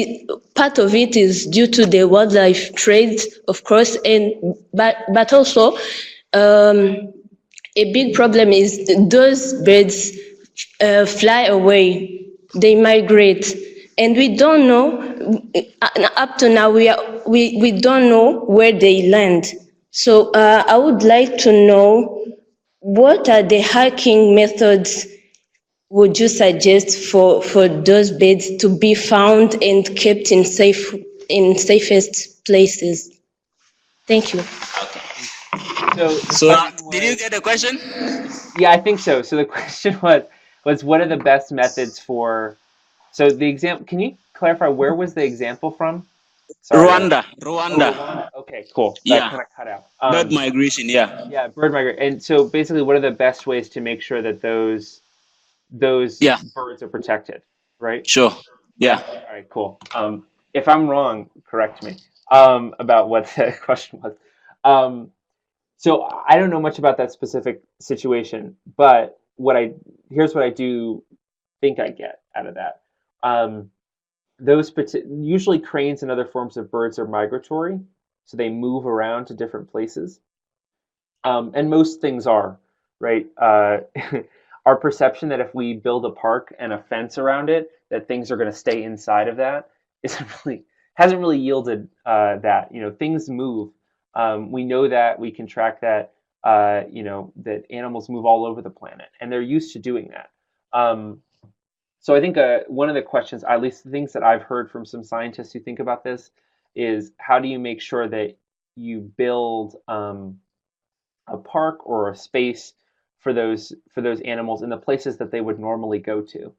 part of it is due to the wildlife trade, of course, but also a big problem is those birds fly away, they migrate, and we don't know, up to now, we don't know where they land. So I would like to know, what are the hacking methods would you suggest for those birds to be found and kept in safest places? Thank you. Okay. So the So question did you was, get the question? yeah, I think so. So the question was what are the best methods for, so the example, can you clarify where was the example from? Sorry. Rwanda, Oh, Rwanda. Rwanda. Okay, cool. That Yeah, kind of cut out. bird migration. Yeah, Yeah, bird migrate. And so basically, what are the best ways to make sure that those yeah, birds are protected, right? sure. Yeah. Yeah. All right, cool. If I'm wrong, correct me about what the question was. Um, so I don't know much about that specific situation, but here's what I do think I get out of that. Um, usually cranes and other forms of birds are migratory, so they move around to different places. And most things are, right? Our perception that if we build a park and a fence around it, that things are going to stay inside of that isn't really hasn't really yielded that. You know, things move. We know that we can track that. That animals move all over the planet, and they're used to doing that. So I think one of the questions, at least the things that I've heard from some scientists who think about this, is how do you make sure that you build a park or a space for those animals in the places that they would normally go to,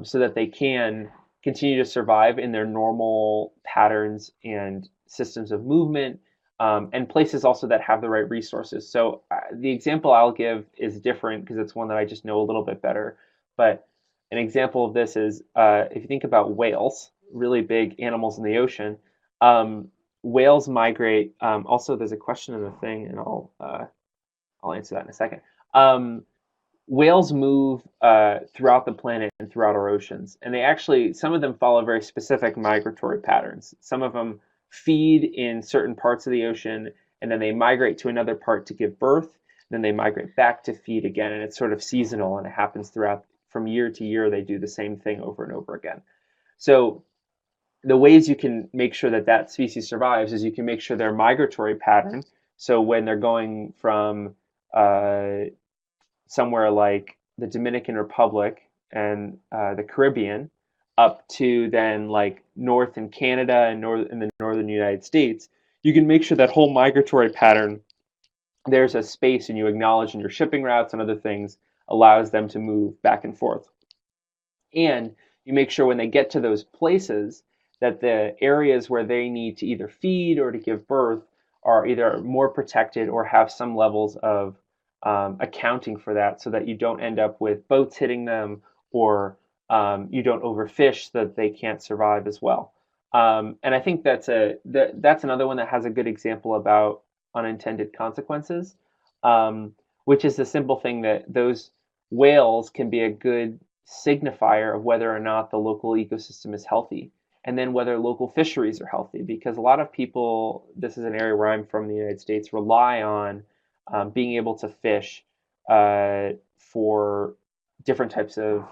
so that they can continue to survive in their normal patterns and systems of movement, and places also that have the right resources. So the example I'll give is different because it's one that I just know a little bit better. But an example of this is if you think about whales, really big animals in the ocean. Whales migrate. Also, there's a question in the thing, and I'll answer that in a second. Um, Whales move throughout the planet and throughout our oceans, and some of them follow very specific migratory patterns. Some of them feed in certain parts of the ocean, and then they migrate to another part to give birth. Then they migrate back to feed again, and it's sort of seasonal, and it happens throughout from year to year. They do the same thing over and over again. So the ways you can make sure that that species survives is you can make sure their migratory pattern. So when they're going from uh, somewhere like the Dominican Republic and the Caribbean up to then like north in Canada and north in the northern United States, you can make sure that whole migratory pattern, there's a space and you acknowledge in your shipping routes and other things allows them to move back and forth. And you make sure when they get to those places that the areas where they need to either feed or to give birth are either more protected or have some levels of accounting for that, so that you don't end up with boats hitting them, or you don't overfish so that they can't survive as well. And I think that's another one that has a good example about unintended consequences, which is the simple thing that those whales can be a good signifier of whether or not the local ecosystem is healthy, and then whether local fisheries are healthy. Because a lot of people, this is an area where I'm from in the United States, rely on being able to fish for different types of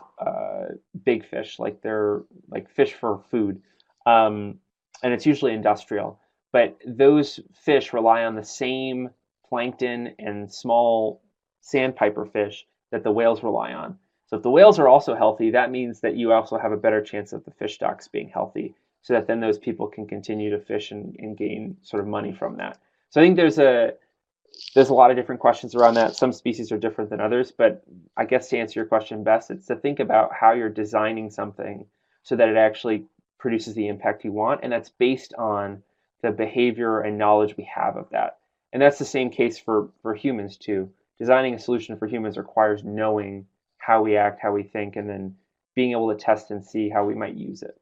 big fish, like they're like fish for food, and it's usually industrial. But those fish rely on the same plankton and small sandpiper fish that the whales rely on. So if the whales are also healthy, that means that you also have a better chance of the fish stocks being healthy, so that then those people can continue to fish and gain sort of money from that. So I think there's a lot of different questions around that. Some species are different than others, but I guess to answer your question best, it's to think about how you're designing something so that it actually produces the impact you want, and that's based on the behavior and knowledge we have of that. And that's the same case for humans too. Designing a solution for humans requires knowing how we act, how we think, and then being able to test and see how we might use it.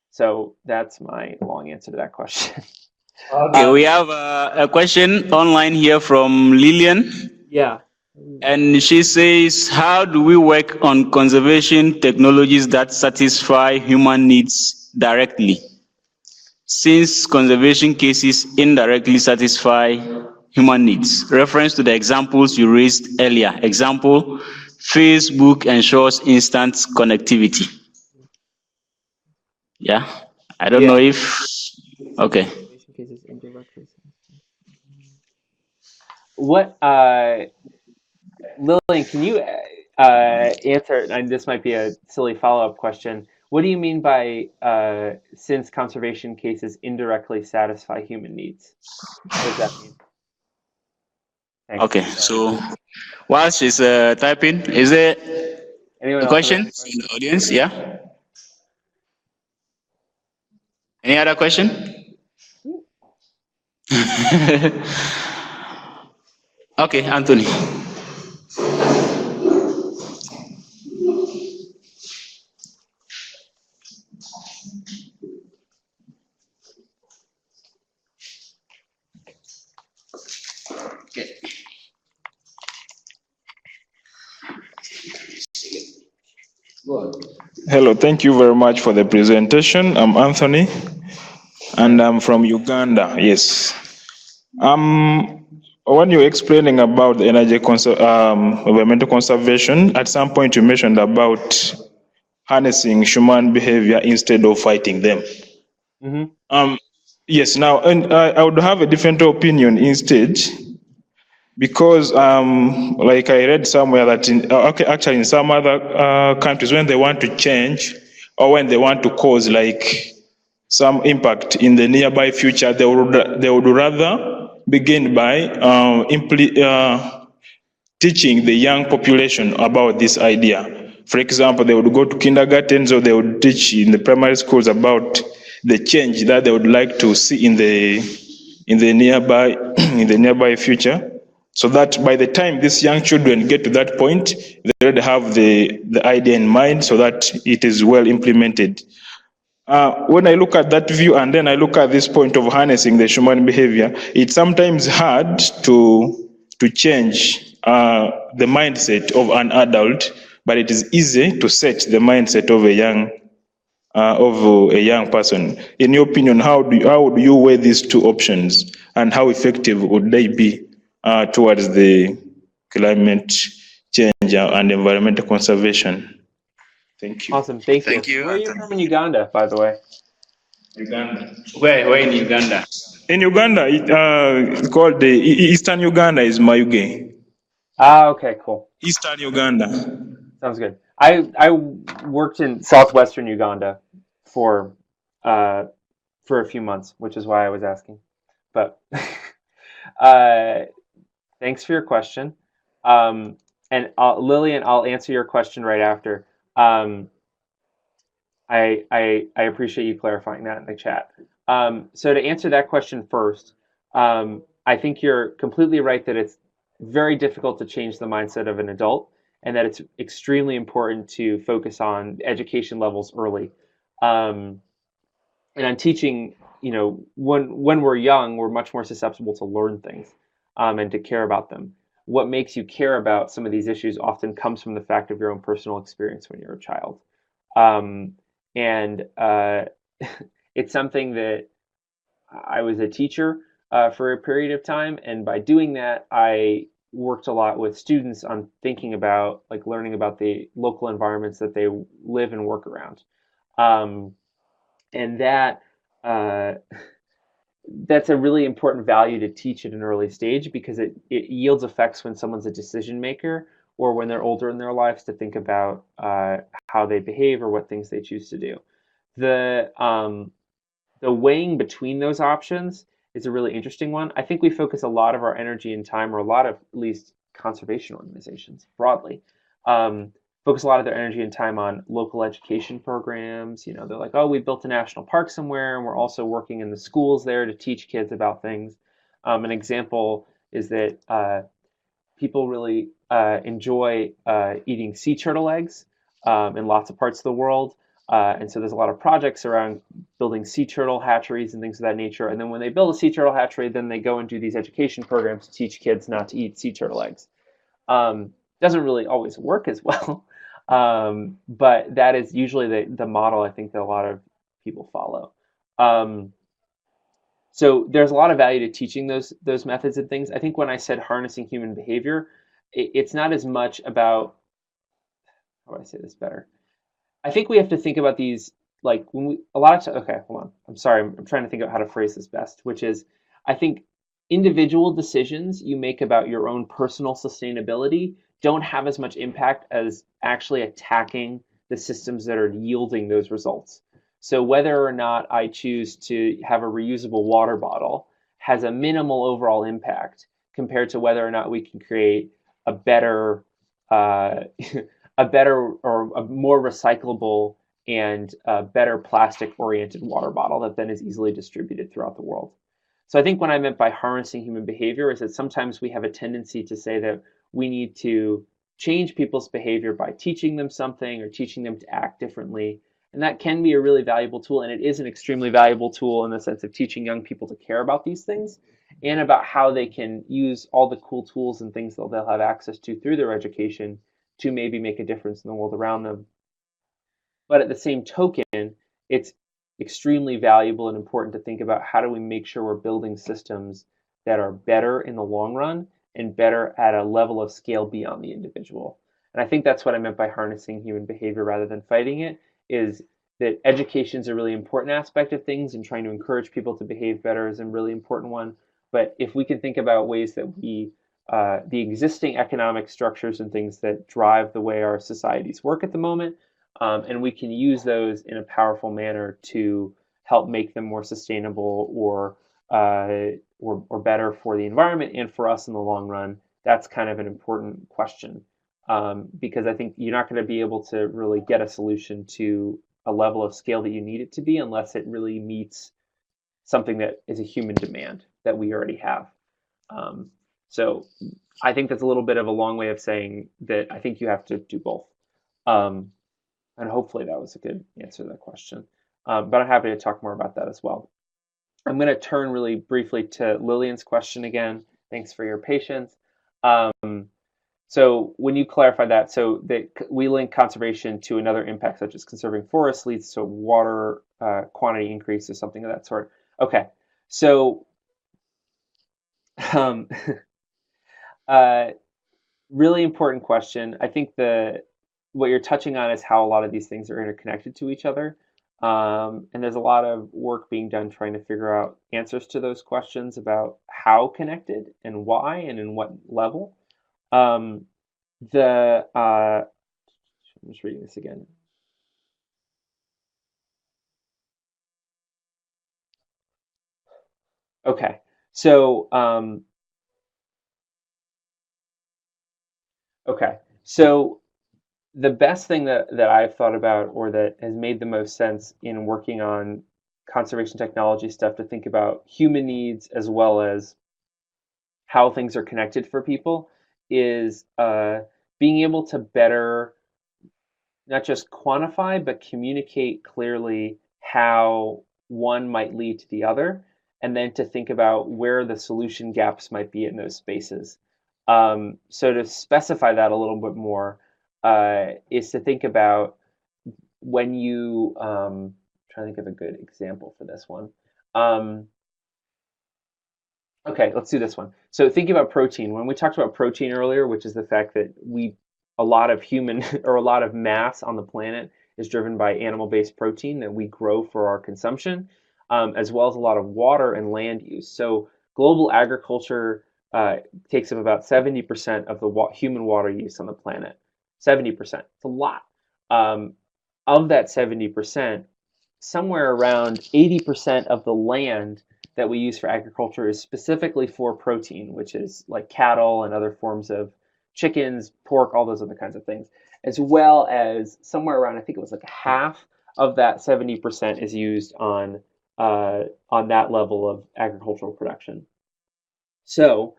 So that's my long answer to that question. Okay, we have a question online here from Lillian, Yeah. and she says, how do we work on conservation technologies that satisfy human needs directly, since conservation cases indirectly satisfy human needs? Reference to the examples you raised earlier. Example, Facebook ensures instant connectivity. Yeah, I don't know if, okay. What, Lillian, can you answer, and this might be a silly follow-up question, what do you mean by since conservation cases indirectly satisfy human needs? What does that mean? Thanks. Okay, so while she's typing, is there Anyone a else have question any from the audience? Yeah? Any other question? Okay, Anthony. Okay. Hello, thank you very much for the presentation. I'm Anthony, and I'm from Uganda. Yes. When you're explaining about the environmental conservation, at some point you mentioned about harnessing human behavior instead of fighting them. Mm-hmm. Yes. Now, and I would have a different opinion instead, because like I read somewhere that actually in some other countries, when they want to change or when they want to cause like some impact in the nearby future, they would rather begin by teaching the young population about this idea. For example, they would go to kindergartens or they would teach in the primary schools about the change that they would like to see in the nearby future, so that by the time these young children get to that point, they already have the idea in mind, so that it is well implemented. When I look at that view and then I look at this point of harnessing the human behavior, it's sometimes hard to change the mindset of an adult, but it is easy to set the mindset of a young person. In your opinion, how do you weigh these two options, and how effective would they be towards the climate change and environmental conservation? Thank you. Awesome. Thank you. Thank you, Where are you Anthony. from in Uganda, by the way? Uganda. Where in Uganda? In Uganda, it's called the Eastern Uganda is Mayuge. Okay, cool. Eastern Uganda. Sounds good. I worked in southwestern Uganda for a few months, which is why I was asking. But thanks for your question. And Lillian, I'll answer your question right after. I appreciate you clarifying that in the chat. So to answer that question first, I think you're completely right that it's very difficult to change the mindset of an adult, and that it's extremely important to focus on education levels early. And on teaching, when we're young, we're much more susceptible to learn things and to care about them. What makes you care about some of these issues often comes from the fact of your own personal experience when you're a child. And it's something that I was a teacher for a period of time, and by doing that, I worked a lot with students on thinking about, like, learning about the local environments that they live and work around. And that's a really important value to teach at an early stage, because it yields effects when someone's a decision maker or when they're older in their lives, to think about how they behave or what things they choose to do. The weighing between those options is a really interesting one. I think we focus a lot of our energy and time, or a lot of, at least conservation organizations broadly, focus a lot of their energy and time on local education programs. They're like, oh, we built a national park somewhere, and we're also working in the schools there to teach kids about things. An example is that people really enjoy eating sea turtle eggs in lots of parts of the world. And so there's a lot of projects around building sea turtle hatcheries and things of that nature. And then when they build a sea turtle hatchery, then they go and do these education programs to teach kids not to eat sea turtle eggs. Doesn't really always work as well. But that is usually the model I think that a lot of people follow. So there's a lot of value to teaching those methods and things. I think when I said harnessing human behavior, it's not as much about, how do I say this better? I think we have to think about these, like, when we, a lot of okay, hold on. I'm sorry, I'm trying to think of how to phrase this best, which is, I think individual decisions you make about your own personal sustainability don't have as much impact as actually attacking the systems that are yielding those results. So whether or not I choose to have a reusable water bottle has a minimal overall impact compared to whether or not we can create a better, uh, a better or a more recyclable and better plastic-oriented water bottle that then is easily distributed throughout the world. So I think what I meant by harnessing human behavior is that sometimes we have a tendency to say that we need to change people's behavior by teaching them something or teaching them to act differently. And that can be a really valuable tool, and it is an extremely valuable tool in the sense of teaching young people to care about these things and about how they can use all the cool tools and things that they'll have access to through their education to maybe make a difference in the world around them. But at the same token, it's extremely valuable and important to think about how do we make sure we're building systems that are better in the long run and better at a level of scale beyond the individual. And I think that's what I meant by harnessing human behavior rather than fighting it, is that education is a really important aspect of things, and trying to encourage people to behave better is a really important one. But if we can think about ways that the existing economic structures and things that drive the way our societies work at the moment, and we can use those in a powerful manner to help make them more sustainable or better for the environment and for us in the long run. That's kind of an important question, because I think you're not going to be able to really get a solution to a level of scale that you need it to be unless it really meets something that is a human demand that we already have. So I think that's a little bit of a long way of saying that I think you have to do both. And hopefully that was a good answer to that question. But I'm happy to talk more about that as well. I'm going to turn really briefly to Lillian's question again. Thanks for your patience. So when you clarify that, so that we link conservation to another impact, such as conserving forests leads to water quantity increase or something of that sort. Okay, so really important question. I think what you're touching on is how a lot of these things are interconnected to each other. And there's a lot of work being done trying to figure out answers to those questions about how connected and why and in what level. I'm just reading this again. Okay, so the best thing that I've thought about, or that has made the most sense in working on conservation technology stuff, to think about human needs as well as how things are connected for people, is being able to better not just quantify but communicate clearly how one might lead to the other, and then to think about where the solution gaps might be in those spaces. So to specify that a little bit more, is to think about when you trying to think of a good example for this one. Okay, let's do this one. So thinking about protein, when we talked about protein earlier, which is the fact that a lot of human or a lot of mass on the planet is driven by animal-based protein that we grow for our consumption, as well as a lot of water and land use. So global agriculture takes up about 70% of the human water use on the planet. 70%. It's a lot. Of that 70%, somewhere around 80% of the land that we use for agriculture is specifically for protein, which is like cattle and other forms of chickens, pork, all those other kinds of things, as well as somewhere around, I think it was like half of that 70% is used on that level of agricultural production. So,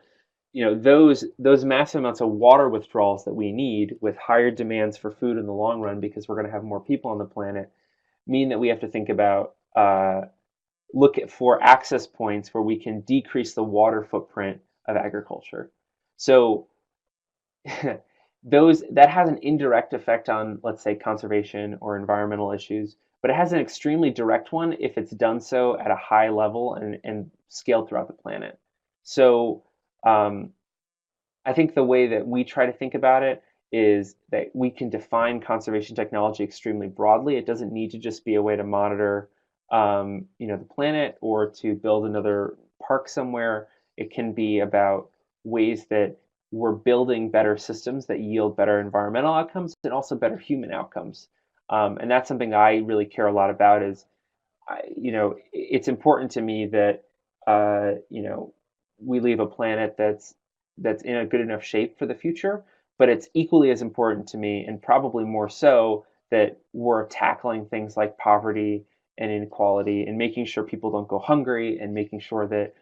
those massive amounts of water withdrawals that we need, with higher demands for food in the long run, because we're going to have more people on the planet, mean that we have to think about look for access points where we can decrease the water footprint of agriculture. So that has an indirect effect on, let's say, conservation or environmental issues, but it has an extremely direct one if it's done so at a high level and scaled throughout the planet. So I think the way that we try to think about it is that we can define conservation technology extremely broadly. It doesn't need to just be a way to monitor the planet or to build another park somewhere. It can be about ways that we're building better systems that yield better environmental outcomes and also better human outcomes. And that's something I really care a lot about. It's important to me that we leave a planet that's that's in a good enough shape for the future. But it's equally as important to me, and probably more so, that we're tackling things like poverty and inequality, and making sure people don't go hungry, and making sure that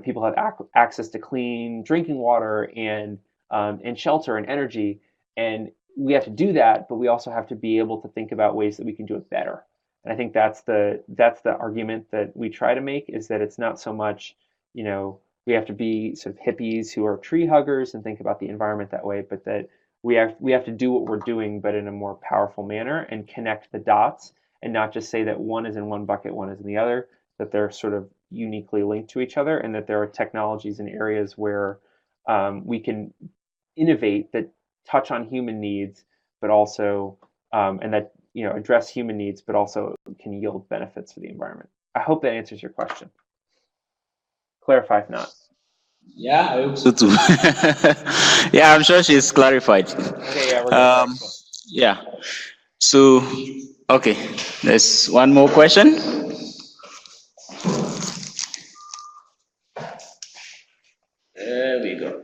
people have access to clean drinking water and shelter and energy. And we have to do that, but we also have to be able to think about ways that we can do it better. And I think that's the argument that we try to make, is that it's not so much, we have to be sort of hippies who are tree huggers and think about the environment that way, but that we have to do what we're doing, but in a more powerful manner, and connect the dots, and not just say that one is in one bucket, one is in the other, that they're sort of uniquely linked to each other, and that there are technologies and areas where we can innovate that touch on human needs, but also and that address human needs, but also can yield benefits for the environment. I hope that answers your question. Clarify if not. Yeah, I hope so too. Yeah, I'm sure she's clarified. Okay, yeah, we're good. Yeah. So, okay, there's one more question. There we go.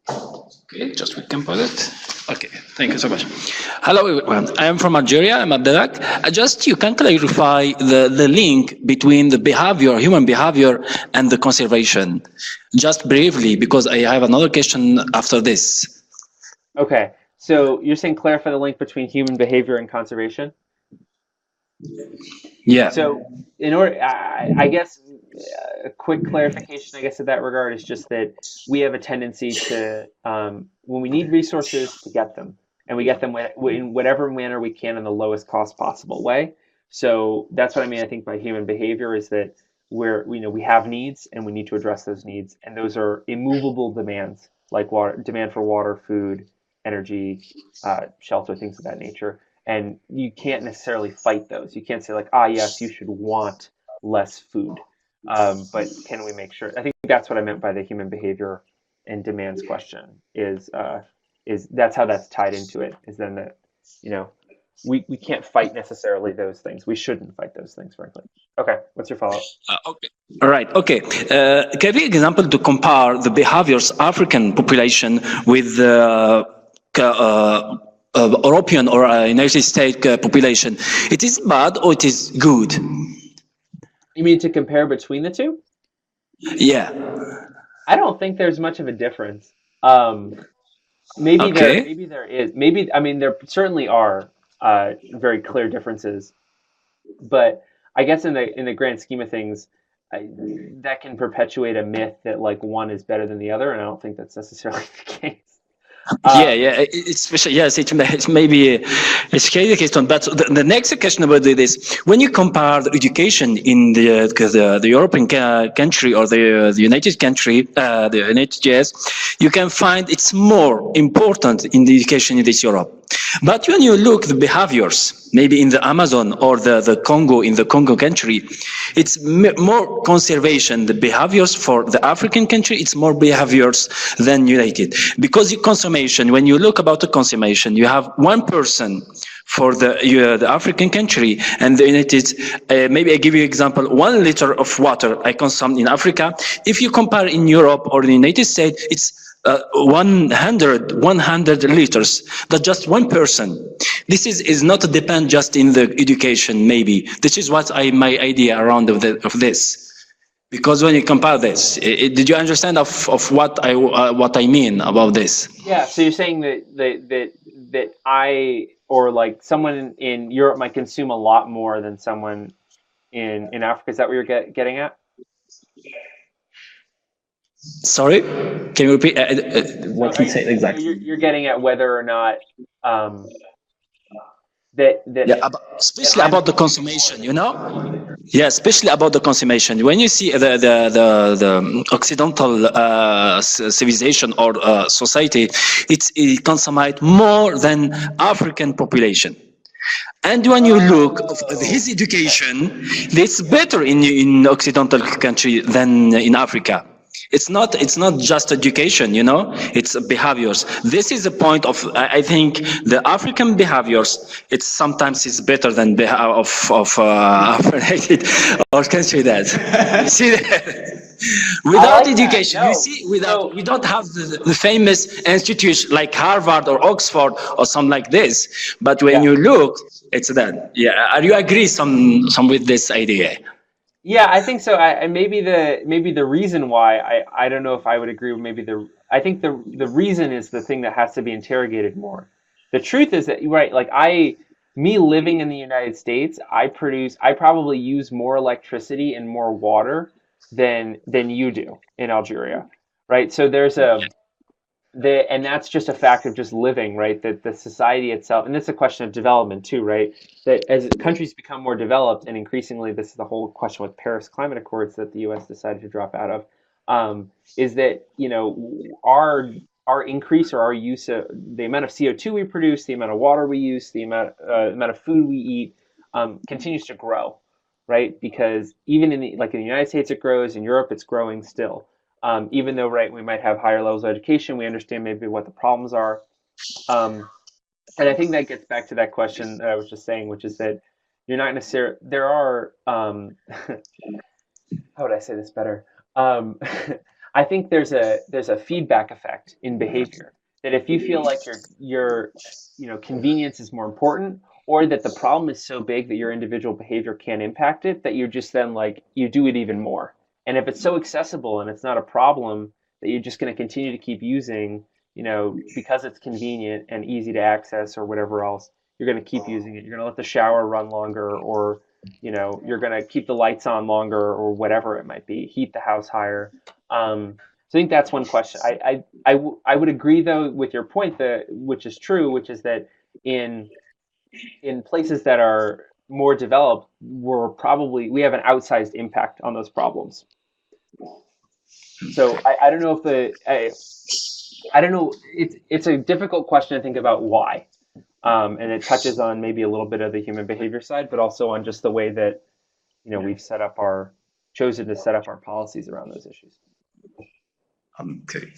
Okay, just we can put it. Okay, thank you so much. Hello everyone, I am from Algeria, I'm Abdelak. You can clarify the link between the behavior, human behavior, and the conservation. Just briefly, because I have another question after this. Okay, so you're saying clarify the link between human behavior and conservation? Yeah. So in order, I guess a quick clarification, I guess, in that regard is just that we have a tendency to, when we need resources, to get them, and we get them in whatever manner we can in the lowest cost possible way. So that's what I mean, I think, by human behavior, is that we have needs, and we need to address those needs, and those are immovable demands, like demand for water, food, energy, shelter, things of that nature. And you can't necessarily fight those. You can't say like, yes, you should want less food. But can we make sure? I think that's what I meant by the human behavior and demands question. Is that's how that's tied into it? Is then that we can't fight necessarily those things. We shouldn't fight those things, frankly. Okay, what's your follow-up? Okay. All right. Okay. Can we example to compare the behaviors African population with the European or United States population? It is bad or it is good? You mean to compare between the two? Yeah. I don't think there's much of a difference. Maybe there is. Maybe, I mean, there certainly are very clear differences, but I guess in the grand scheme of things, that can perpetuate a myth that like one is better than the other, and I don't think that's necessarily the case. Especially, yes, it may be it's the case. But the next question about this: when you compare the education in the European country or the United country, the United US, you can find it's more important in the education in this Europe. But when you look the behaviors, maybe in the Amazon or the Congo, in the Congo country, it's more conservation. The behaviors for the African country, it's more behaviors than United. Because the consummation, when you look about the consummation, you have one person for the African country, and the United, maybe I give you example, 1 liter of water I consume in Africa. If you compare in Europe or the United States, it's 100 liters. That's just one person. This is not to depend just in the education. Maybe this is what my idea around of this. Because when you compare this, did you understand of what I mean about this? Yeah. So you're saying that I or like someone in Europe might consume a lot more than someone in Africa. Is that what you're getting at? Sorry, can you repeat what you said exactly? You're getting at whether or not especially about the consummation, Yeah, especially about the consummation. When you see the Occidental civilization or society, it consumes more than African population. And when you look at his education, it's better in Occidental country than in Africa. it's not just education, it's behaviors. This is the point of, I think, the African behaviors. It's sometimes is better than of or can say that. You see that? Without like education, that. you No. see, So we don't have the famous institutes like Harvard or Oxford or something like this. But when you look, it's that. Yeah, are you agree some with this idea? yeah, I think so. And maybe the reason why I don't know if I would agree with I think the reason is the thing that has to be interrogated more. The truth is that right, like me living in the United States, I probably use more electricity and more water than you do in Algeria, right? So there's and that's just a fact of just living, right? That the society itself, and it's a question of development too, right? That as countries become more developed, and increasingly, this is the whole question with Paris Climate Accords that the U.S. decided to drop out of, is that our increase or our use of the amount of CO2 we produce, the amount of water we use, the amount of food we eat, continues to grow, right? Because even in the United States, it grows. In Europe, it's growing still. Even though, right, we might have higher levels of education, we understand maybe what the problems are. And I think that gets back to that question that I was just saying, which is that you're not necessarily, there are, how would I say this better? Um, I think there's a feedback effect in behavior that if you feel like convenience is more important, or that the problem is so big that your individual behavior can't impact it, that you're just then like you do it even more. And if it's so accessible and it's not a problem that you're just going to continue to keep using, because it's convenient and easy to access or whatever else, you're going to keep using it. You're going to let the shower run longer, or you're going to keep the lights on longer, or whatever it might be, heat the house higher. So I think that's one question. I would agree though with your point, which is true, which is that in places that are more developed, we have an outsized impact on those problems. So I don't know I don't know. It's a difficult question to think about why, and it touches on maybe a little bit of the human behavior side, but also on just the way that we've chosen to set up our policies around those issues. Okay.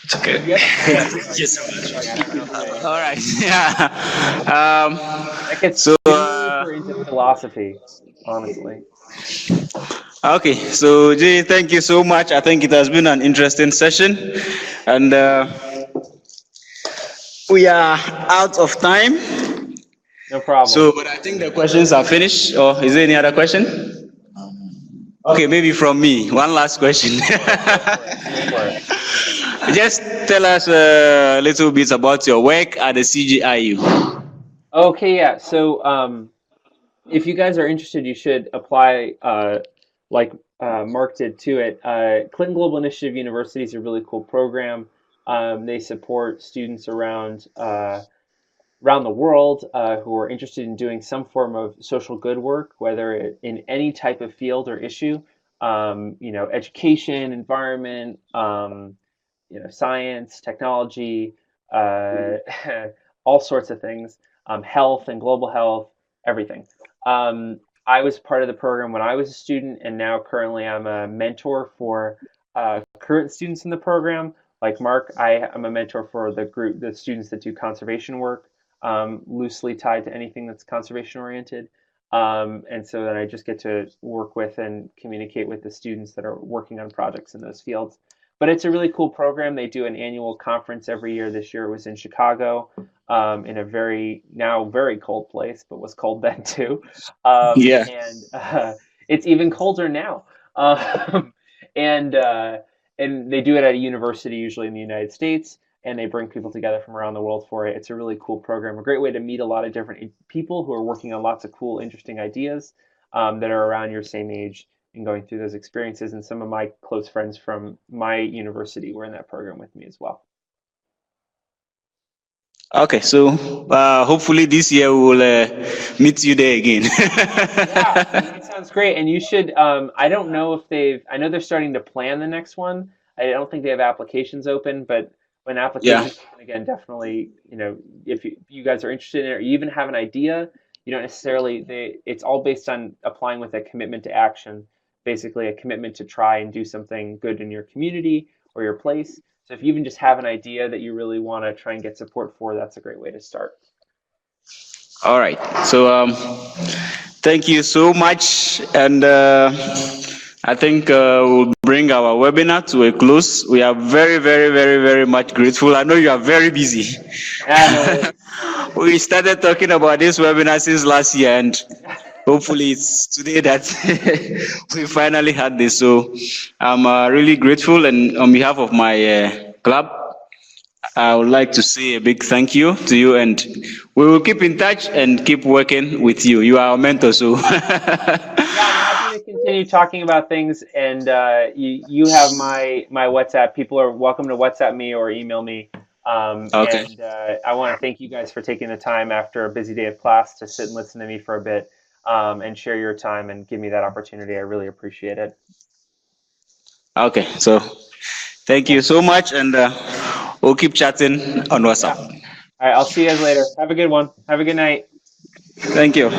It's okay. Thank you so much. All right. Yeah. That gets super into philosophy, honestly. Okay, so Jay, thank you so much. I think it has been an interesting session, and we are out of time. No problem. So, but I think the questions are finished. Or is there any other question? Okay, maybe from me. One last question. Just tell us a little bit about your work at the CGIU. Okay, yeah. So, if you guys are interested, you should apply. Like Mark did to it. Clinton Global Initiative University is a really cool program. They support students around the world who are interested in doing some form of social good work, whether in any type of field or issue. Education, environment, science, technology, all sorts of things. Health and global health, everything. I was part of the program when I was a student, and now currently I'm a mentor for current students in the program. Like Mark, I'm a mentor for the students that do conservation work, loosely tied to anything that's conservation oriented. And so then I just get to work with and communicate with the students that are working on projects in those fields. But it's a really cool program. They do an annual conference every year. This year it was in Chicago, in a now very cold place, but was cold then too. Yeah. And it's even colder now. And they do it at a university, usually in the United States, and they bring people together from around the world for it. It's a really cool program, a great way to meet a lot of different people who are working on lots of cool, interesting ideas that are around your same age and going through those experiences. And some of my close friends from my university were in that program with me as well. Okay, so hopefully this year we will meet you there again. Yeah, that sounds great. And you should, I don't know if I know they're starting to plan the next one. I don't think they have applications open, but when applications open again, definitely, if you guys are interested in it, or you even have an idea, you don't necessarily, it's all based on applying with a commitment to action. basically a commitment to try and do something good in your community or your place. So if you even just have an idea that you really want to try and get support for, that's a great way to start. All right. So thank you so much. And I think we'll bring our webinar to a close. We are very, very, very, very much grateful. I know you are very busy. We started talking about this webinar since last year, and hopefully it's today that we finally had this. So I'm really grateful, and on behalf of my club, I would like to say a big thank you to you, and we will keep in touch and keep working with you. You are our mentor, so. Yeah, I'm happy to continue talking about things, and you have my WhatsApp. People are welcome to WhatsApp me or email me. Okay. And I want to thank you guys for taking the time after a busy day of class to sit and listen to me for a bit and share your time and give me that opportunity. I really appreciate it. Okay, so thank you so much, and we'll keep chatting on WhatsApp. Yeah. All right, I'll see you guys later. Have a good one. Have a good night. Thank you.